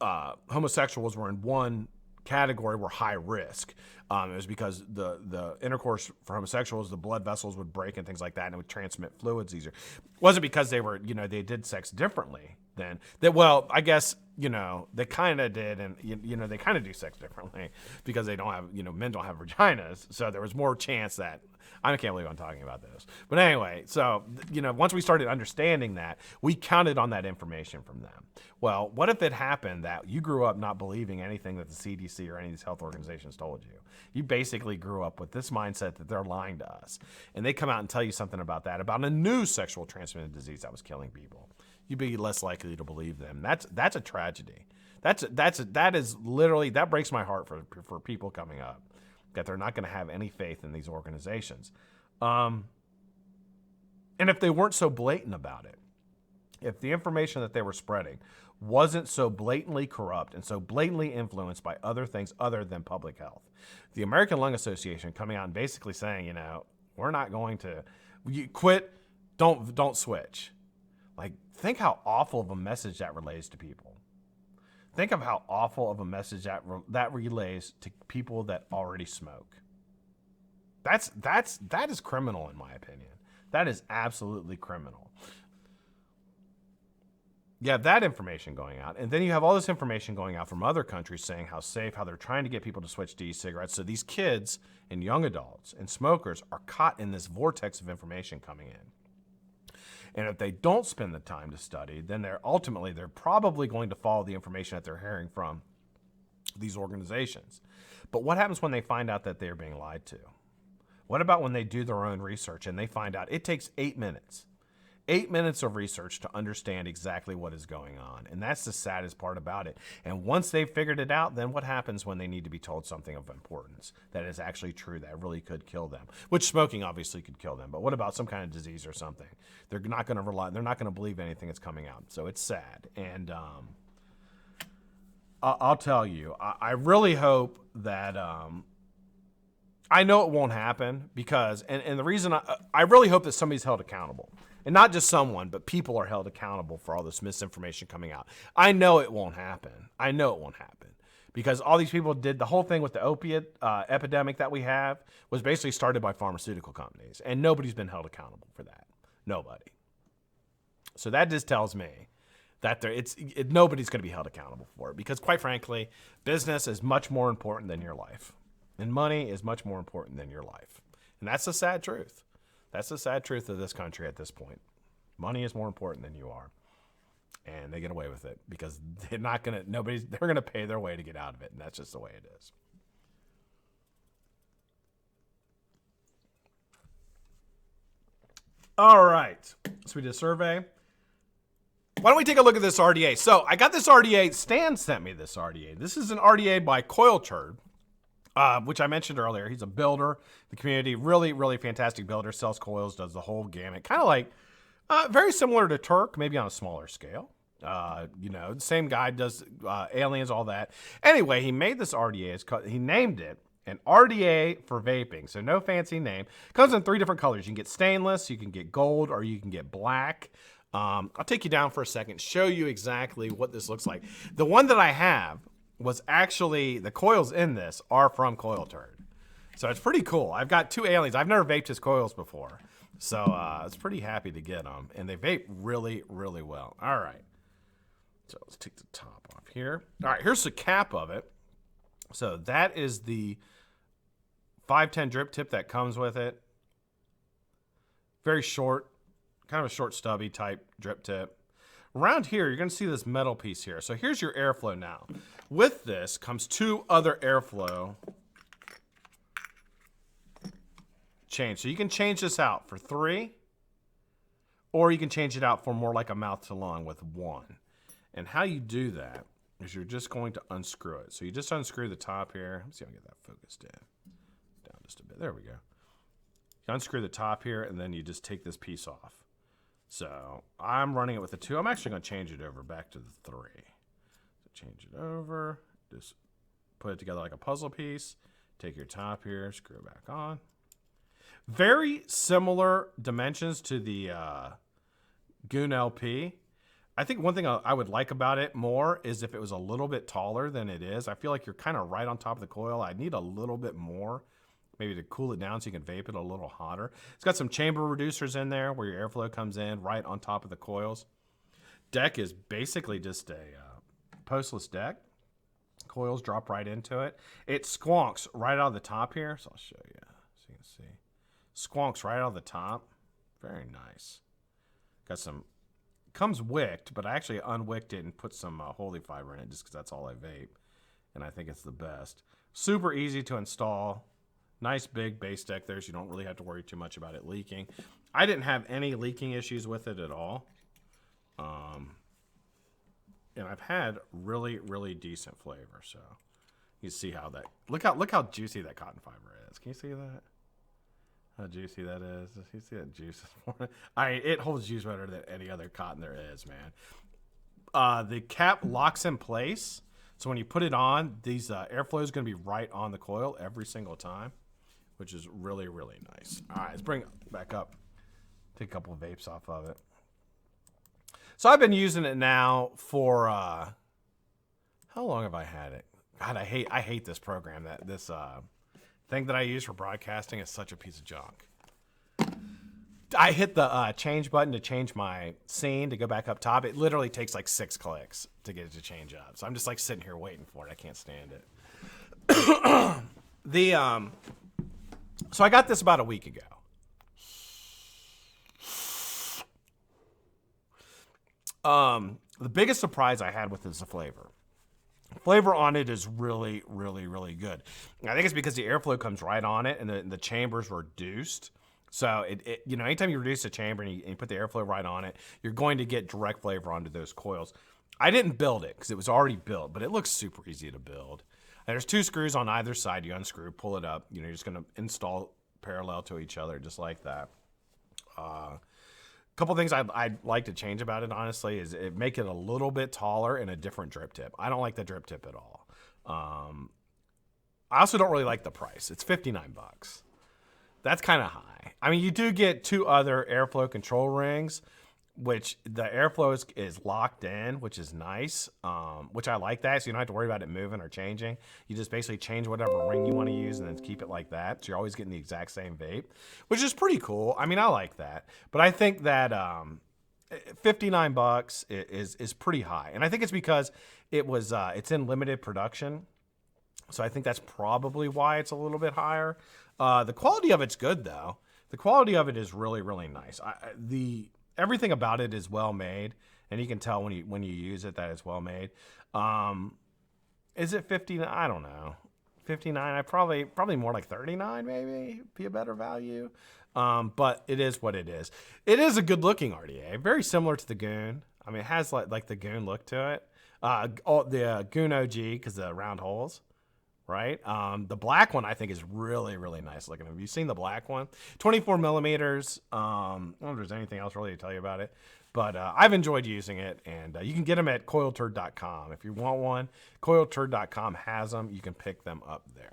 homosexuals were in one category, were high risk. It was because the intercourse for homosexuals, the blood vessels would break and things like that, and it would transmit fluids easier. It wasn't because they were, they did sex differently then. Well, I guess, they kind of did, and, they kind of do sex differently because they don't have, men don't have vaginas. So there was more chance that, I can't believe I'm talking about this. But anyway, so, once we started understanding that, we counted on that information from them. Well, what if it happened that you grew up not believing anything that the CDC or any of these health organizations told you? You basically grew up with this mindset that they're lying to us. And they come out and tell you something about a new sexual transmitted disease that was killing people. You'd be less likely to believe them. That's a tragedy. That is literally, that breaks my heart for people coming up, that they're not going to have any faith in these organizations. And if they weren't so blatant about it, if the information that they were spreading wasn't so blatantly corrupt and so blatantly influenced by other things other than public health, the American Lung Association coming out and basically saying, we're not going to, you quit, don't switch. Like, think how awful of a message that relays to people. Think of how awful of a message that relays to people that already smoke. That is criminal, in my opinion. That is absolutely criminal. You have that information going out, and then you have all this information going out from other countries saying how safe, how they're trying to get people to switch to e-cigarettes. So these kids and young adults and smokers are caught in this vortex of information coming in. And if they don't spend the time to study, then they're probably going to follow the information that they're hearing from these organizations. But what happens when they find out that they're being lied to? What about when they do their own research and they find out it takes 8 minutes? 8 minutes of research to understand exactly what is going on. And that's the saddest part about it. And once they've figured it out, then what happens when they need to be told something of importance that is actually true, that really could kill them? Which smoking obviously could kill them. But what about some kind of disease or something? They're not going to believe anything that's coming out. So it's sad. And I'll tell you, I really hope that I know it won't happen because, and the reason I really hope that somebody's held accountable. And not just someone, but people are held accountable for all this misinformation coming out. I know it won't happen. Because all these people did the whole thing with the opiate epidemic that we have was basically started by pharmaceutical companies. And nobody's been held accountable for that. Nobody. So that just tells me that nobody's going to be held accountable for it. Because quite frankly, business is much more important than your life. And money is much more important than your life. And that's the sad truth. That's the sad truth of this country at this point. Money is more important than you are. And they get away with it because they're not going to, they're going to pay their way to get out of it. And that's just the way it is. All right. So we did a survey. Why don't we take a look at this RDA? So I got this RDA. Stan sent me this RDA. This is an RDA by Coil Turd, which I mentioned earlier. He's a builder, the community, really, really fantastic builder, sells coils, does the whole gamut. Kind of like, very similar to Turk, maybe on a smaller scale. You know, the same guy does aliens, all that. Anyway, he made this RDA. He named it an RDA for vaping. So no fancy name. Comes in 3 different colors. You can get stainless, you can get gold, or you can get black. I'll take you down for a second, show you exactly what this looks like. The one that I have was actually, the coils in this are from Coil Turd. So it's pretty cool. I've got 2 aliens. I've never vaped his coils before. So I was pretty happy to get them. And they vape really, really well. All right. So let's take the top off here. All right, here's the cap of it. So that is the 510 drip tip that comes with it. Very short, kind of a short stubby type drip tip. Around here, you're going to see this metal piece here. So here's your airflow now. With this comes 2 other airflow chains. So you can change this out for 3, or you can change it out for more like a mouth to lung with 1. And how you do that is you're just going to unscrew it. So you just unscrew the top here. Let's see if I can get that focused in. Down just a bit. There we go. You unscrew the top here, and then you just take this piece off. So I'm running it with a 2. I'm actually going to change it over back to the 3. So change it over. Just put it together like a puzzle piece. Take your top here, screw it back on. Very similar dimensions to the Goon LP. I think one thing I would like about it more is if it was a little bit taller than it is. I feel like you're kind of right on top of the coil. I need a little bit more, maybe to cool it down so you can vape it a little hotter. It's got some chamber reducers in there where your airflow comes in right on top of the coils. Deck is basically just a postless deck. Coils drop right into it. It squonks right out of the top here. So I'll show you so you can see. Squonks right out of the top. Very nice. Got some, comes wicked, but I actually unwicked it and put some holy fiber in it just because that's all I vape. And I think it's the best. Super easy to install. Nice big base deck there, so you don't really have to worry too much about it leaking. I didn't have any leaking issues with it at all. And I've had really, really decent flavor. So you see how that, look how juicy that cotton fiber is. Can you see that? How juicy that is. You see that juice? It holds juice better than any other cotton there is, man. The cap locks in place. So when you put it on, these airflow is going to be right on the coil every single time, which is really, really nice. All right, let's bring it back up. Take a couple of vapes off of it. So I've been using it now for, how long have I had it? God, I hate this program. This thing that I use for broadcasting is such a piece of junk. I hit the change button to change my scene to go back up top. It literally takes like 6 clicks to get it to change up. So I'm just like sitting here waiting for it. I can't stand it. So I got this about a week ago. The biggest surprise I had with it is the flavor. Flavor on it is really, really, really good. I think it's because the airflow comes right on it and the chambers were reduced. So you know, anytime you reduce the chamber and you put the airflow right on it, you're going to get direct flavor onto those coils. I didn't build it because it was already built, but it looks super easy to build. And there's 2 screws on either side. You unscrew, pull it up. You know, you're just going to install parallel to each other just like that. Couple things I'd like to change about it, honestly, is it make it a little bit taller and a different drip tip. I don't like the drip tip at all. I also don't really like the price. It's $59. That's kind of high. I mean, you do get 2 other airflow control rings, which the airflow is locked in, which is nice, which I like that. So you don't have to worry about it moving or changing. You just basically change whatever ring you want to use and then keep it like that. So you're always getting the exact same vape, which is pretty cool. I mean, I like that. But I think that $59 is pretty high. And I think it's because it's in limited production. So I think that's probably why it's a little bit higher. The quality of it's good, though. The quality of it is really, really nice. Everything about it is well made and you can tell when you use it that it's well made. Is it 59? I don't know. 59. I probably more like 39 maybe be a better value. But it is what it is. It is a good looking RDA, very similar to the Goon. I mean, it has like the Goon look to it. The Goon OG because the round holes, right? The black one I think is really, really nice looking. Have you seen the black one? 24 millimeters. I don't know if there's anything else really to tell you about it, but I've enjoyed using it, and you can get them at coilturd.com. If you want one, coilturd.com has them. You can pick them up there.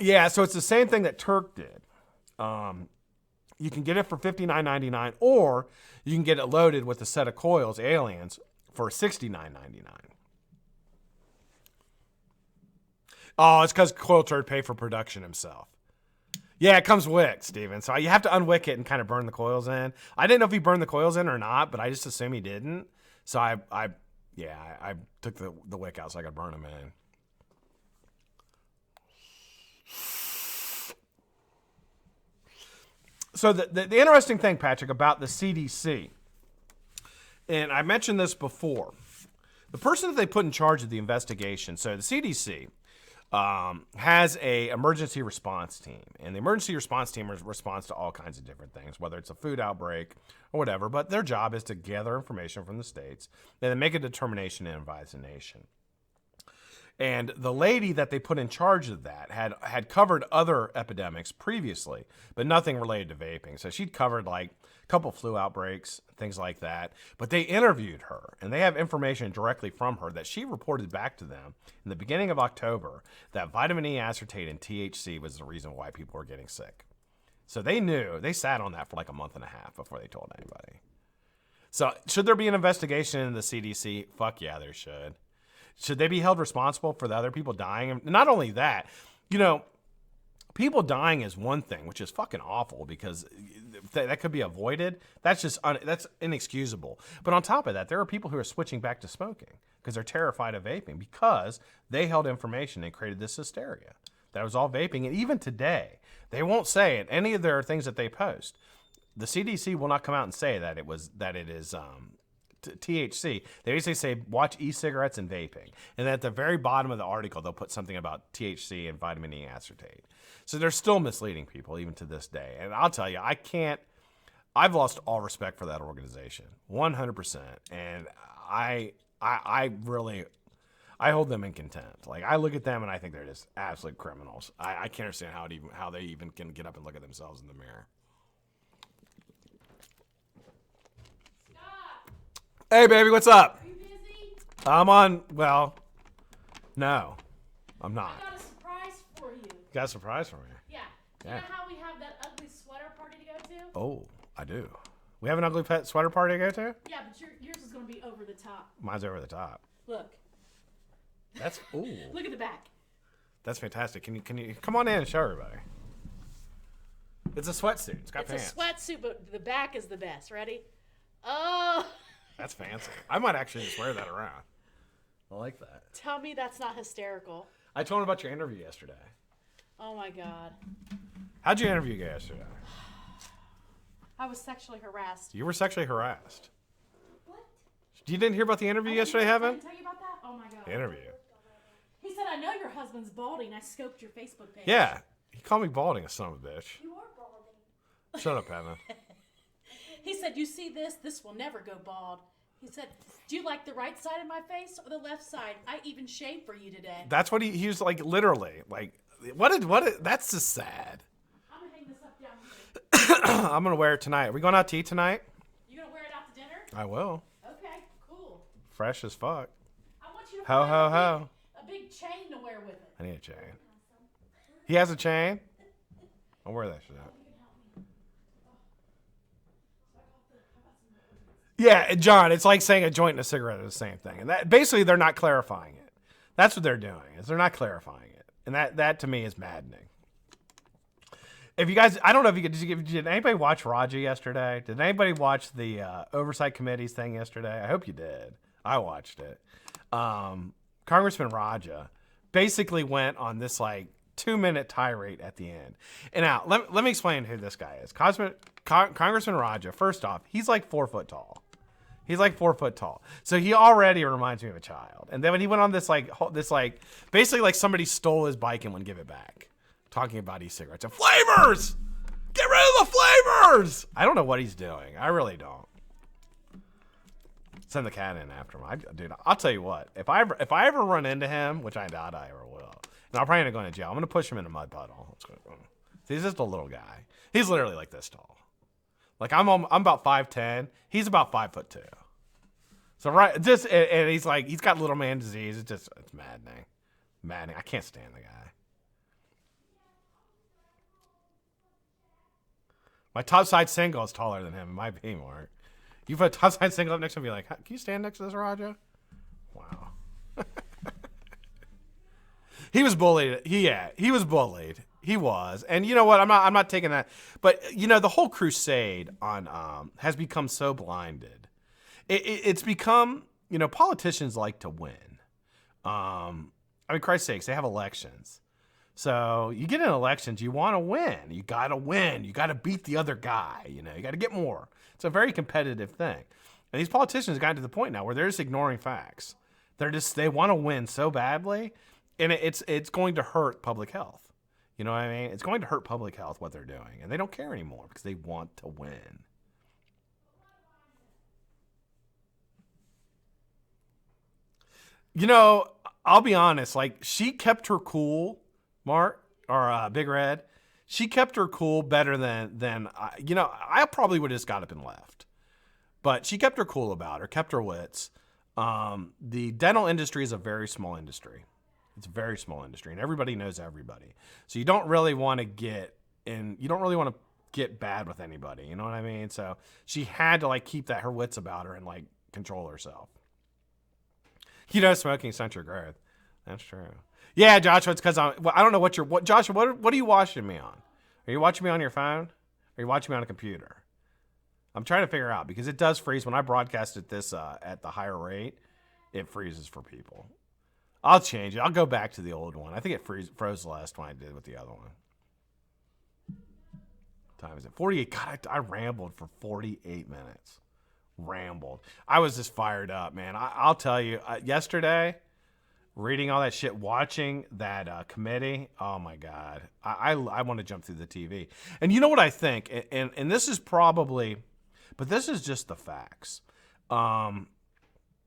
Yeah, so it's the same thing that Turk did. You can get it for $59.99, or you can get it loaded with a set of coils, aliens, for $69.99. Oh, it's because Coil Turd paid for production himself. Yeah, it comes wicked, Steven. So you have to unwick it and kind of burn the coils in. I didn't know if he burned the coils in or not, but I just assumed he didn't. So I took the wick out so I could burn them in. So the interesting thing, Patrick, about the CDC, and I mentioned this before, the person that they put in charge of the investigation, so the CDC has a emergency response team, and the emergency response team responds to all kinds of different things, whether it's a food outbreak or whatever, but their job is to gather information from the states and then make a determination and advise the nation. And the lady that they put in charge of that had covered other epidemics previously, but nothing related to vaping. So she'd covered like a couple flu outbreaks, things like that. But they interviewed her, and they have information directly from her that she reported back to them in the beginning of October that vitamin E acetate and THC was the reason why people were getting sick. So they knew. They sat on that for like a month and a half before they told anybody. So should there be an investigation in the CDC? Fuck yeah, there should. Should they be held responsible for the other people dying? And not only that, people dying is one thing, which is fucking awful because that could be avoided. That's inexcusable. But on top of that, there are people who are switching back to smoking because they're terrified of vaping because they held information and created this hysteria. That was all vaping. And even today, they won't say it. Any of their things that they post, the CDC will not come out and say that it is THC. They basically say watch e-cigarettes and vaping, and then at the very bottom of the article they'll put something about THC and vitamin E acetate. So they're still misleading people even to this day. And I'll tell you, I've lost all respect for that organization 100%, and I hold them in contempt. Like I look at them and I think they're just absolute criminals. I can't understand how they even can get up and look at themselves in the mirror. Hey, baby, what's up? Are you busy? I'm on, well, no, I'm not. I got a surprise for you. Got a surprise for me? Yeah. You know how we have that ugly sweater party to go to? Oh, I do. We have an ugly pet sweater party to go to? Yeah, but yours is going to be over the top. Mine's over the top. Look. That's, ooh. Look at the back. That's fantastic. Can you come on in and show everybody? It's a sweatsuit. It's got pants. It's a sweatsuit, but the back is the best. Ready? Oh. That's fancy. I might actually just wear that around. I like that. Tell me that's not hysterical. I told him about your interview yesterday. Oh my God. How'd your interview go yesterday? I was sexually harassed. You were sexually harassed. What? You didn't hear about the interview yesterday, I Heaven? didn't tell you about that? Oh my God. The interview. He said, I know your husband's balding. I scoped your Facebook page. Yeah. He called me balding, a son of a bitch. You are balding. Shut up, Heaven. He said, you see this? This will never go bald. He said, do you like the right side of my face or the left side? I even shaved for you today. That's what he was like, literally. Like, that's just sad. I'm going to hang this up down here. I'm going to wear it tonight. Are we going out to eat tonight? You going to wear it out to dinner? I will. Okay, cool. Fresh as fuck. I want you to Ho, find ho, ho. a big chain to wear with it. I need a chain. He has a chain? I'll wear that shit out. Yeah, John, it's like saying a joint and a cigarette are the same thing. And that basically they're not clarifying it. That's what they're doing, is they're not clarifying it. And that to me is maddening. If you guys, I don't know if you did anybody watch Raja yesterday? Did anybody watch the Oversight Committee's thing yesterday? I hope you did. I watched it. Congressman Raja basically went on this like 2-minute tirade at the end. And now, let me explain who this guy is. Congressman Raja, first off, he's like 4 foot tall. He's like 4 foot tall. So he already reminds me of a child. And then when he went on this basically like somebody stole his bike and wouldn't give it back. Talking about e-cigarettes and flavors! Get rid of the flavors! I don't know what he's doing. I really don't. Send the cat in after him. Dude, I'll tell you what. If I ever run into him, which I doubt I ever will, and I'm probably gonna go into jail, I'm gonna push him in a mud puddle. He's just a little guy. He's literally like this tall. Like I'm about 5'10". He's about 5'2". So right, and he's like he's got little man disease. It's maddening. I can't stand the guy. My topside single is taller than him. It might be more. You put a topside single up next to him and be like, can you stand next to this, Raja? Wow. He was bullied. He was bullied. He was. And you know what? I'm not taking that. But you know, the whole crusade on has become so blinded. It's become, you know, politicians like to win. I mean, Christ's sakes, they have elections. So you get in elections, you want to win. You got to win. You got to beat the other guy. You know, you got to get more. It's a very competitive thing. And these politicians have gotten to the point now where they're just ignoring facts. They want to win so badly, and it's going to hurt public health. You know what I mean? It's going to hurt public health what they're doing, and they don't care anymore because they want to win. You know, I'll be honest. Like, she kept her cool, Mark, or Big Red. She kept her cool better than you know, I probably would have just got up and left. But she kept her cool about her, kept her wits. The dental industry is a very small industry. It's a very small industry, and everybody knows everybody. So you don't really want to get bad with anybody. You know what I mean? So she had to like keep her wits about her and like control herself. You know, smoking stunts your growth. That's true. Yeah, Joshua, it's because I don't know Joshua, what are you watching me on? Are you watching me on your phone? Or are you watching me on a computer? I'm trying to figure out because it does freeze. When I broadcast it at the higher rate, it freezes for people. I'll change it. I'll go back to the old one. I think it froze the last one I did with the other one. What time is it? 48. God, I rambled for 48 minutes. Rambled. I was just fired up, man. I'll tell you, yesterday, reading all that shit, watching that committee, oh my God. I want to jump through the TV. And you know what I think? And this is probably, but this is just the facts. You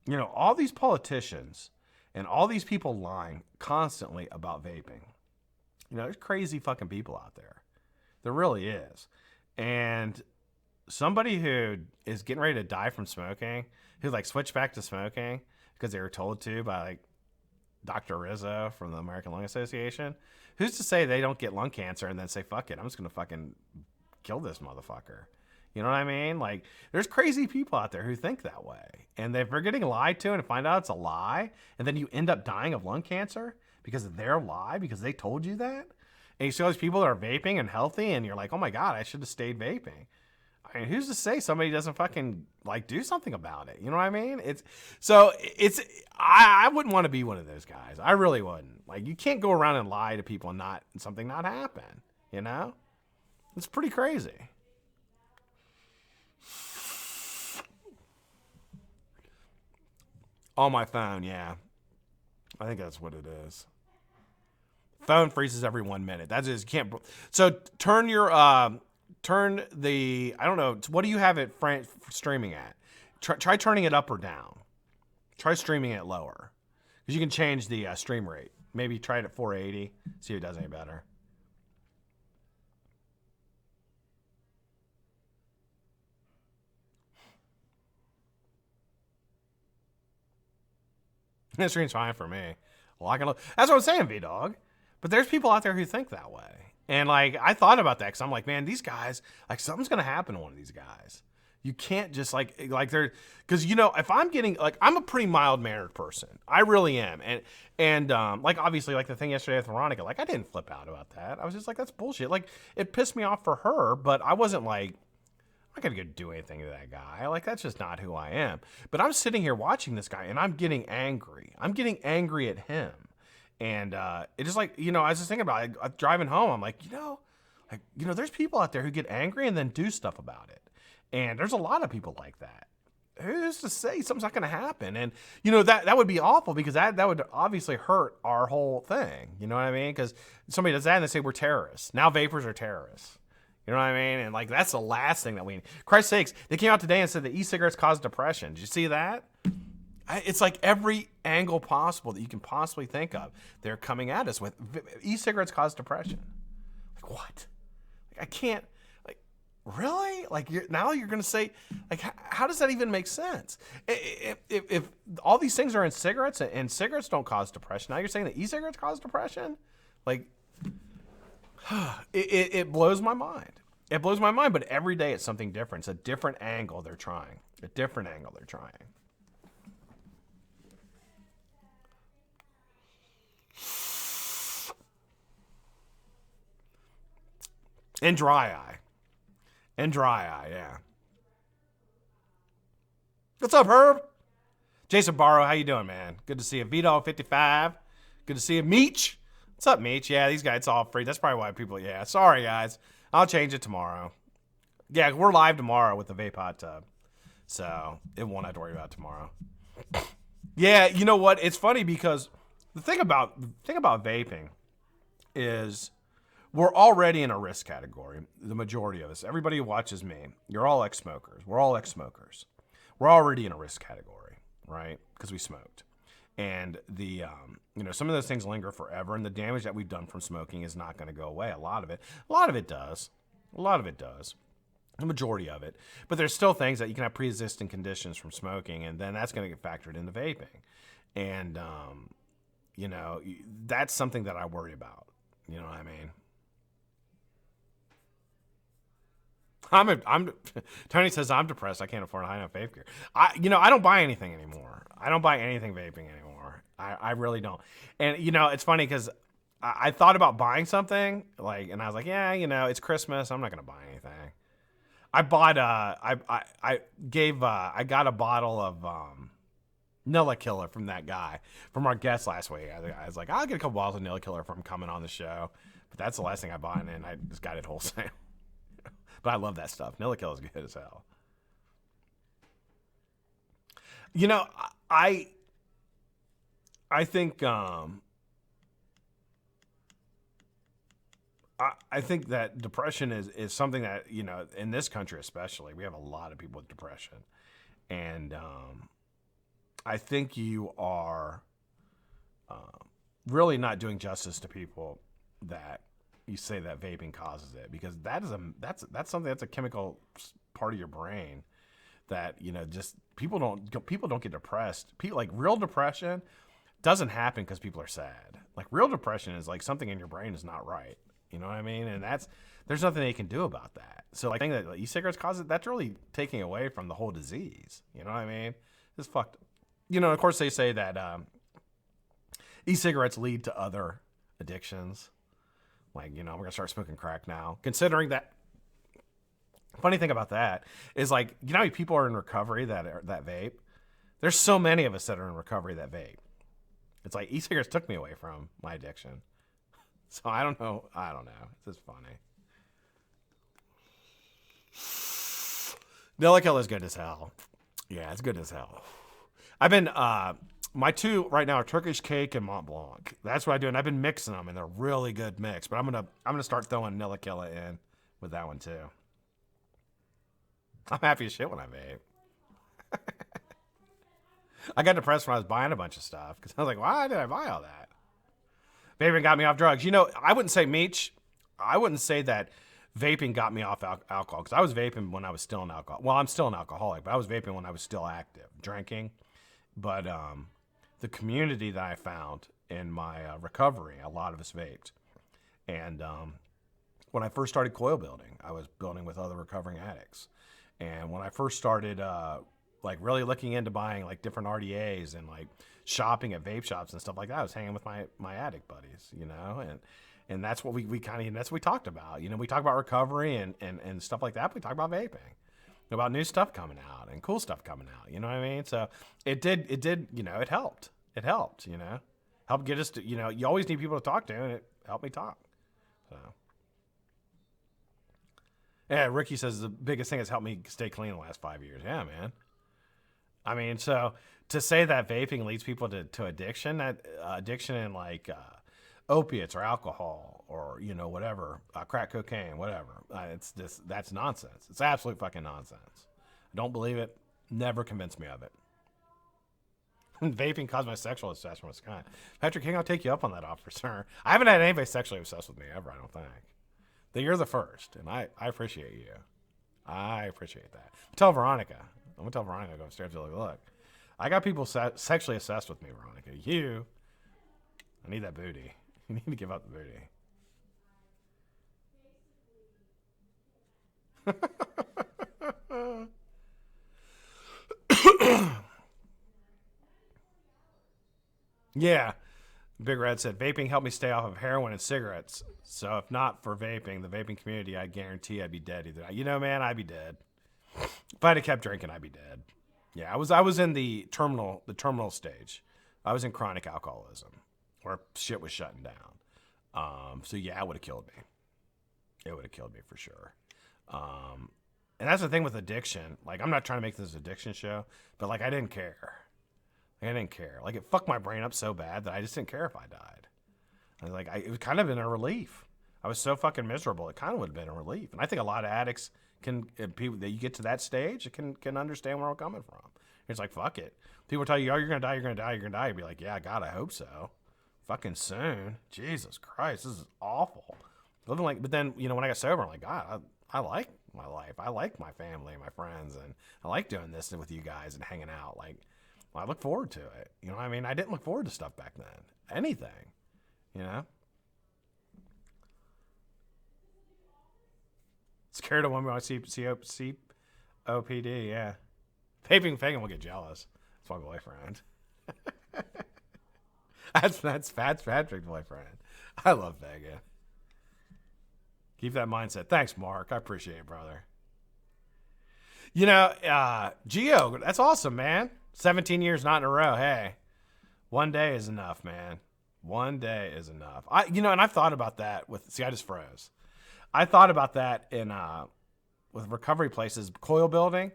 know, all these politicians and all these people lying constantly about vaping. You know, there's crazy fucking people out there. There really is. And somebody who is getting ready to die from smoking, who like switched back to smoking because they were told to by like Dr. Rizzo from the American Lung Association, who's to say they don't get lung cancer and then say, fuck it, I'm just going to fucking kill this motherfucker. You know what I mean? Like, there's crazy people out there who think that way. And if they're getting lied to and find out it's a lie, and then you end up dying of lung cancer because of their lie, because they told you that, and you see all these people that are vaping and healthy, and you're like, oh my God, I should have stayed vaping. I mean, who's to say somebody doesn't fucking like do something about it? You know what I mean? I wouldn't want to be one of those guys. I really wouldn't. Like, you can't go around and lie to people and something not happen. You know? It's pretty crazy. On my phone, yeah. I think that's what it is. Phone freezes every 1 minute. That's just, you can't. So turn the, I don't know, what do you have it streaming at? Try turning it up or down. Try streaming it lower. Because you can change the stream rate. Maybe try it at 480, see if it does any better. That stream's fine for me. That's what I'm saying, V-Dog. But there's people out there who think that way. And, like, I thought about that because I'm like, man, these guys, like, something's going to happen to one of these guys. You can't just, like they're, because, you know, if I'm getting, like, I'm a pretty mild-mannered person. I really am. And like, obviously, like, the thing yesterday with Veronica, like, I didn't flip out about that. I was just like, that's bullshit. Like, it pissed me off for her, but I wasn't like, I'm not going to go do anything to that guy. Like, that's just not who I am. But I'm sitting here watching this guy, and I'm getting angry. I'm getting angry at him. And it just like, I was just thinking about it, driving home. I'm like, there's people out there who get angry and then do stuff about it. And there's a lot of people like that. Who's to say something's not going to happen? And, that would be awful because that would obviously hurt our whole thing. You know what I mean? Because somebody does that and they say we're terrorists. Now vapors are terrorists. You know what I mean? And like, that's the last thing that we need. Christ's sakes, they came out today and said that e-cigarettes cause depression. Did you see that? It's like every angle possible that you can possibly think of. They're coming at us with e-cigarettes cause depression. Like what? Like I can't. Really? Like now you're going to say, like, how does that even make sense? If all these things are in cigarettes and cigarettes don't cause depression, now you're saying that e-cigarettes cause depression? Like, it blows my mind. It blows my mind, but every day it's something different. It's a different angle they're trying. A different angle they're trying. And dry eye. And dry eye, yeah. What's up, Herb? Jason Barrow, how you doing, man? Good to see you. Vito55. Good to see you. Meech. What's up, Meech? Yeah, these guys, it's all free. That's probably why people, yeah. Sorry, guys. I'll change it tomorrow. Yeah, we're live tomorrow with the Vape Hot Tub. So, it won't have to worry about it tomorrow. Yeah, you know what? It's funny because the thing about vaping is we're already in a risk category, the majority of us. Everybody who watches me, you're all ex-smokers. We're all ex-smokers. We're already in a risk category, right? Because we smoked. And the, some of those things linger forever, and the damage that we've done from smoking is not going to go away. A lot of it does. The majority of it. But there's still things that you can have pre-existing conditions from smoking, and then that's going to get factored into vaping. And, that's something that I worry about. You know what I mean? Tony says I'm depressed. I can't afford high enough vape gear. I don't buy anything anymore. I don't buy anything vaping anymore. I really don't. And it's funny because I thought about buying something and I was like, yeah, it's Christmas. I'm not gonna buy anything. I bought I got a bottle of Nilla Killer from that guy, from our guest last week. I was like, I'll get a couple bottles of Nilla Killer from coming on the show. But that's the last thing I bought, and I just got it wholesale. But I love that stuff. Nilla Kill is good as hell. I think I think that depression is something that, in this country especially, we have a lot of people with depression. And I think you are really not doing justice to people that you say that vaping causes it, because that's something that's a chemical part of your brain that just people don't get depressed. People, like, real depression doesn't happen because people are sad. Like, real depression is like something in your brain is not right. You know what I mean? And there's nothing they can do about that. So like, saying that e-cigarettes cause it, that's really taking away from the whole disease. You know what I mean? It's fucked. Of course they say that e-cigarettes lead to other addictions. Like, we're going to start smoking crack now. Considering that, funny thing about that is, like, how many people are in recovery that vape? There's so many of us that are in recovery that vape. It's like e-cigarettes took me away from my addiction. So I don't know. It's just funny. Nilla Kill is good as hell. Yeah, it's good as hell. I've been... my two right now are Turkish cake and Mont Blanc. That's what I do, and I've been mixing them, and they're really good mix. But I'm gonna start throwing Nilla Killa in with that one too. I'm happy as shit when I vape. I got depressed when I was buying a bunch of stuff because I was like, why did I buy all that? Vaping got me off drugs. I wouldn't say Meech. I wouldn't say that vaping got me off alcohol, because I was vaping when I was still an alcoholic. Well, I'm still an alcoholic, but I was vaping when I was still active, drinking. But the community that I found in my recovery, a lot of us vaped. And when I first started coil building, I was building with other recovering addicts. And when I first started really looking into buying like different RDAs and like shopping at vape shops and stuff like that, I was hanging with my addict buddies, and that's what we kind of, that's what we talked about. We talk about recovery and stuff like that, but we talk about vaping. About new stuff coming out and cool stuff coming out, you know what I mean? So it did, it helped. It helped, help get us to, you always need people to talk to, and it helped me talk. So, yeah, Ricky says the biggest thing has helped me stay clean the last 5 years. Yeah, man. I mean, so to say that vaping leads people to addiction, addiction in like opiates or alcohol or, whatever, crack cocaine, whatever, that's nonsense. It's absolute fucking nonsense. I don't believe it. Never convinced me of it. Vaping caused my sexual obsession with Scott. Patrick King, I'll take you up on that offer, sir. I haven't had anybody sexually obsessed with me ever, I don't think. You're the first, and I appreciate you. I appreciate that. Tell Veronica. I'm going to tell Veronica to go upstairs and look. I got people sexually obsessed with me, Veronica. I need that booty. You need to give up the booty. Yeah. Big Red said, vaping helped me stay off of heroin and cigarettes. So if not for vaping, the vaping community, I guarantee I'd be dead either. Man, I'd be dead. If I'd have kept drinking, I'd be dead. Yeah, I was in the terminal stage. I was in chronic alcoholism where shit was shutting down. So yeah, it would have killed me. It would have killed me for sure. And that's the thing with addiction. Like, I'm not trying to make this an addiction show, but like, I didn't care. I didn't care. Like, it fucked my brain up so bad that I just didn't care if I died. I was like, it was kind of been a relief. I was so fucking miserable. It kind of would have been a relief. And I think a lot of addicts people that you get to that stage, can understand where I'm coming from. It's like, fuck it. People tell you, oh, you're going to die, you're going to die, you're going to die. You'd be like, yeah, God, I hope so. Fucking soon. Jesus Christ, this is awful. Living like, but then, when I got sober, I'm like, God, I like my life. I like my family and my friends. And I like doing this with you guys and hanging out. Like, I look forward to it. You know what I mean? I didn't look forward to stuff back then. Anything. Scared of women when I see COPD, yeah. Vaping Fagan will get jealous. That's my boyfriend. that's Patrick's boyfriend. I love Fagan. Keep that mindset. Thanks, Mark. I appreciate it, brother. Geo, that's awesome, man. 17 years not in a row. Hey, one day is enough, man. One day is enough. And I've thought about that I just froze. I thought about that with recovery places, coil building,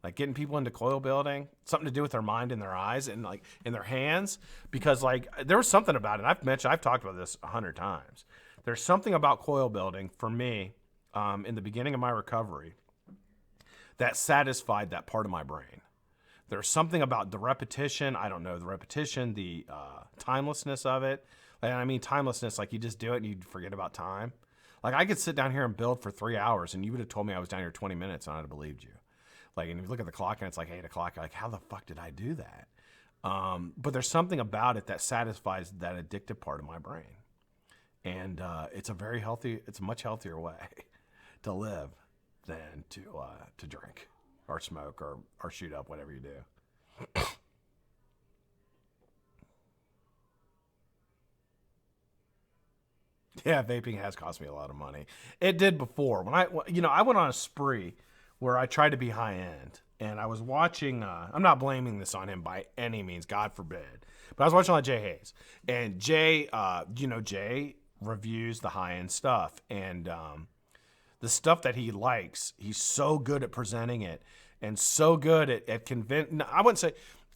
like getting people into coil building, something to do with their mind and their eyes and like in their hands, because like there was something about it. I've talked about this 100 times. There's something about coil building for me in the beginning of my recovery that satisfied that part of my brain. There's something about the repetition. I don't know, the repetition, the timelessness of it. And I mean timelessness, like you just do it and you forget about time. Like I could sit down here and build for 3 hours and you would have told me I was down here 20 minutes and I'd have believed you. Like, and you look at the clock and it's like 8 o'clock. You're like, how the fuck did I do that? But there's something about it that satisfies that addictive part of my brain. And it's a much healthier way to live than to drink or smoke or shoot up, whatever you do. Yeah, vaping has cost me a lot of money. It did before. When I went on a spree where I tried to be high end, and I was watching. I'm not blaming this on him by any means, God forbid. But I was watching Jay Hayes, and Jay, Jay reviews the high end stuff, and the stuff that he likes, he's so good at presenting it, and so good at convincing. I wouldn't say.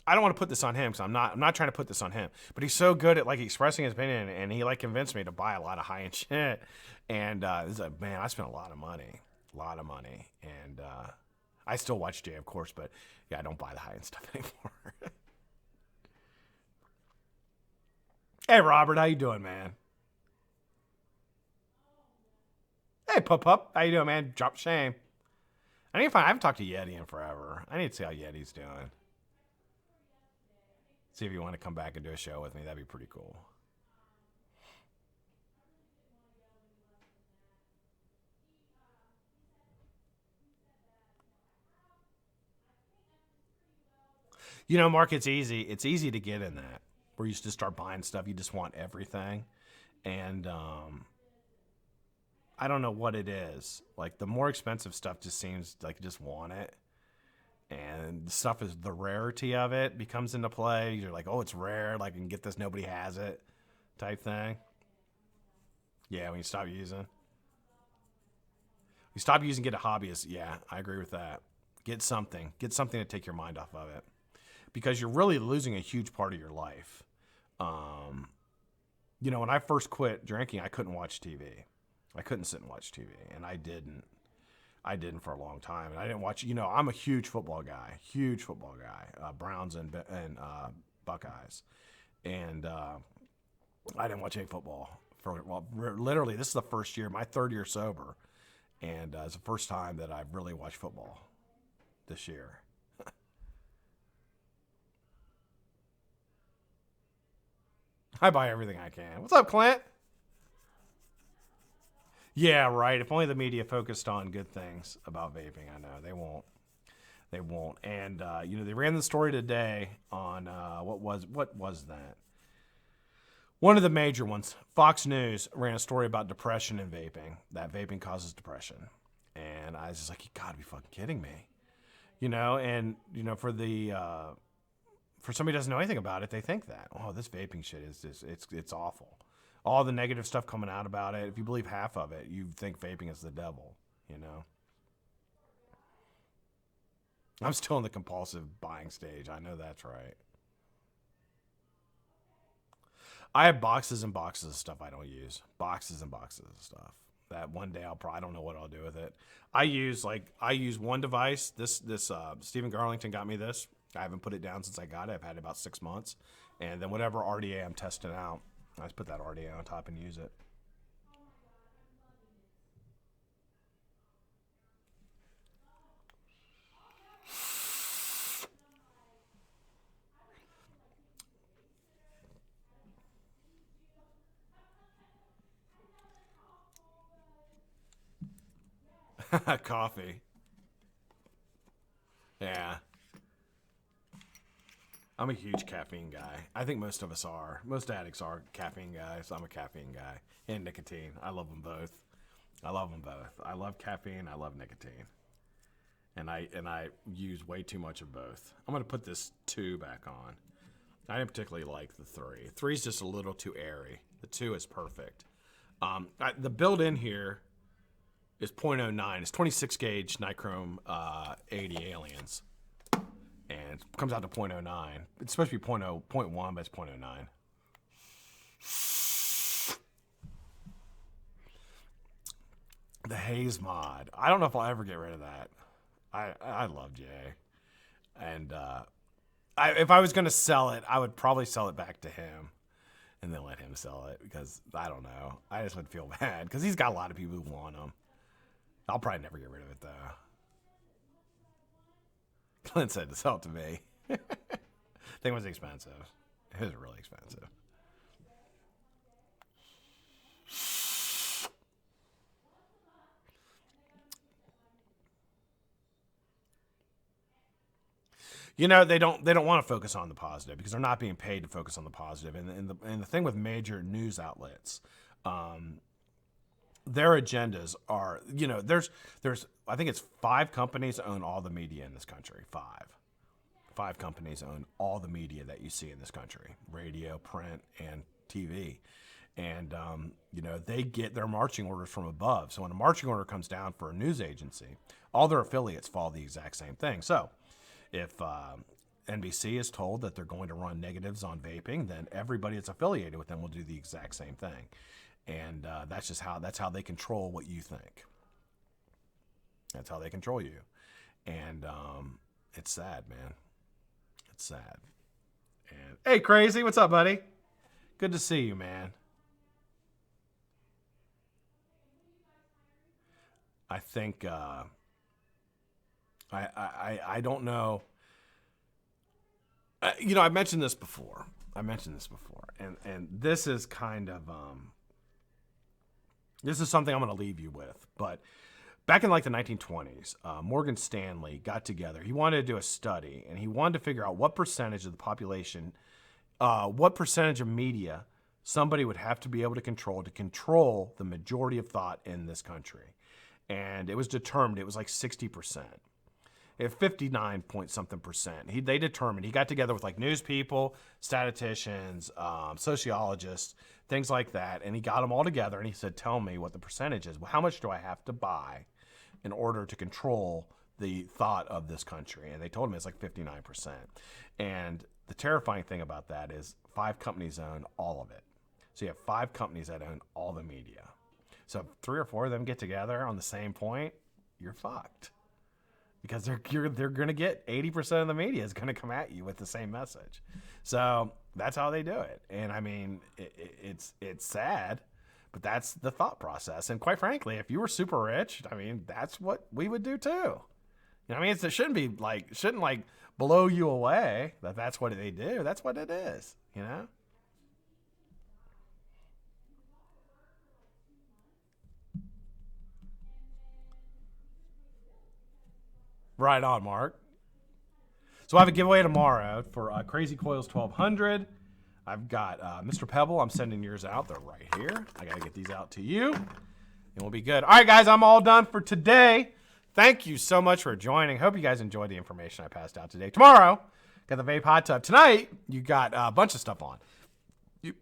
I don't want to put this on him because I'm not trying to put this on him, but he's so good at like expressing his opinion, and he like convinced me to buy a lot of high end shit. And it's like, man, I spent a lot of money, and I still watch Jay, of course, but yeah, I don't buy the high end stuff anymore. Hey, Robert, how you doing, man? Hey, Pup, how you doing, man? Drop shame. I haven't talked to Yeti in forever. I need to see how Yeti's doing. See if you want to come back and do a show with me. That'd be pretty cool. Mark, it's easy. It's easy to get in that where you just start buying stuff. You just want everything. And I don't know what it is. Like the more expensive stuff just seems like you just want it. And stuff is the rarity of it becomes into play. You're like, oh, it's rare. Like, I can get this, nobody has it type thing. Yeah, when you stop using. You stop using, get a hobbyist. Yeah, I agree with that. Get something. Get something to take your mind off of it. Because you're really losing a huge part of your life. You know, when I first quit drinking, I couldn't watch TV. I couldn't sit and watch TV. And I didn't for a long time. And I didn't watch, you know, I'm a huge football guy. Browns and Buckeyes. And I didn't watch any football. Literally, this is the first year, my third year sober. And it's the first time that I've really watched football this year. I buy everything I can. What's up, Clint? Yeah, right. If only the media focused on good things about vaping. I know they won't. They won't. And you know, they ran the story today on what was that? One of the major ones. Fox News ran a story about depression and vaping. That vaping causes depression. And I was just like, you gotta be fucking kidding me. You know, and you know, for somebody who doesn't know anything about it, they think that, oh, this vaping shit is just, it's awful. All the negative stuff coming out about it, if you believe half of it, you think vaping is the devil, you know? I'm still in the compulsive buying stage. I know that's right. I have boxes and boxes of stuff I don't use. Boxes and boxes of stuff. That one day I don't know what I'll do with it. I use one device. This Stephen Garlington got me this. I haven't put it down since I got it. I've had it about 6 months. And then whatever RDA I'm testing out, I just put that RDA on top and use it. Coffee. Yeah. I'm a huge caffeine guy. I think most of us are. Most addicts are caffeine guys. I'm a caffeine guy. And nicotine. I love them both. I love caffeine. I love nicotine. And I use way too much of both. I'm going to put this 2 back on. I didn't particularly like the 3. 3 is just a little too airy. The 2 is perfect. The build-in here is .09. It's 26 gauge nichrome 80 aliens. And it comes out to .09. It's supposed to be .1, but it's .09. The haze mod. I don't know if I'll ever get rid of that. I love Jay. And if I was going to sell it, I would probably sell it back to him and then let him sell it because I don't know. I just would feel bad because he's got a lot of people who want them. I'll probably never get rid of it, though. Clint said to sell it to me. Thing was expensive. It was really expensive. You know, they don't want to focus on the positive because they're not being paid to focus on the positive. And the thing with major news outlets, their agendas are, you know, there's I think it's 5 companies that own all the media in this country. 5 companies own all the media that you see in this country: radio, print, and TV. And you know, they get their marching orders from above. So when a marching order comes down for a news agency, all their affiliates follow the exact same thing. So if NBC is told that they're going to run negatives on vaping, then everybody that's affiliated with them will do the exact same thing. And that's how they control what you think. That's how they control you. And it's sad, man. It's sad. And hey, Crazy, what's up, buddy? Good to see you, man. I think I don't know. You know, I've mentioned this before. And this is kind of this is something I'm going to leave you with. But back in like the 1920s, Morgan Stanley got together. He wanted to do a study, and he wanted to figure out what percentage of the population, what percentage of media somebody would have to be able to control the majority of thought in this country. And it was determined, it was like 60%. At 59 point something percent. They determined, he got together with like news people, statisticians, sociologists, things like that. And he got them all together and he said, tell me what the percentage is. Well, how much do I have to buy in order to control the thought of this country? And they told him it's like 59%. And the terrifying thing about that is 5 companies own all of it. So you have 5 companies that own all the media. So if 3 or 4 of them get together on the same point, you're fucked. Because they're going to get 80% of the media is going to come at you with the same message. So that's how they do it. And I mean, it's sad, but that's the thought process. And quite frankly, if you were super rich, I mean, that's what we would do too. You know what I mean? It shouldn't blow you away that that's what they do. That's what it is, you know? Right on, Mark. So I have a giveaway tomorrow for Crazy Coils 1200. I've got Mr. Pebble. I'm sending yours out. They're right here. I got to get these out to you. And we'll be good. All right, guys, I'm all done for today. Thank you so much for joining. Hope you guys enjoyed the information I passed out today. Tomorrow, got the Vape Hot Tub. Tonight, you got a bunch of stuff on. You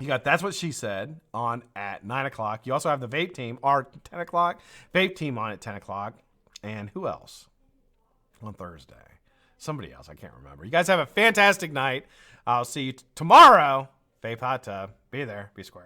got That's What She Said on at 9 o'clock. You also have the Vape Team at 10 o'clock. Vape Team on at 10 o'clock. And who else? On Thursday. Somebody else. I can't remember. You guys have a fantastic night. I'll see you tomorrow. Vape Hot Tub. Be there. Be square.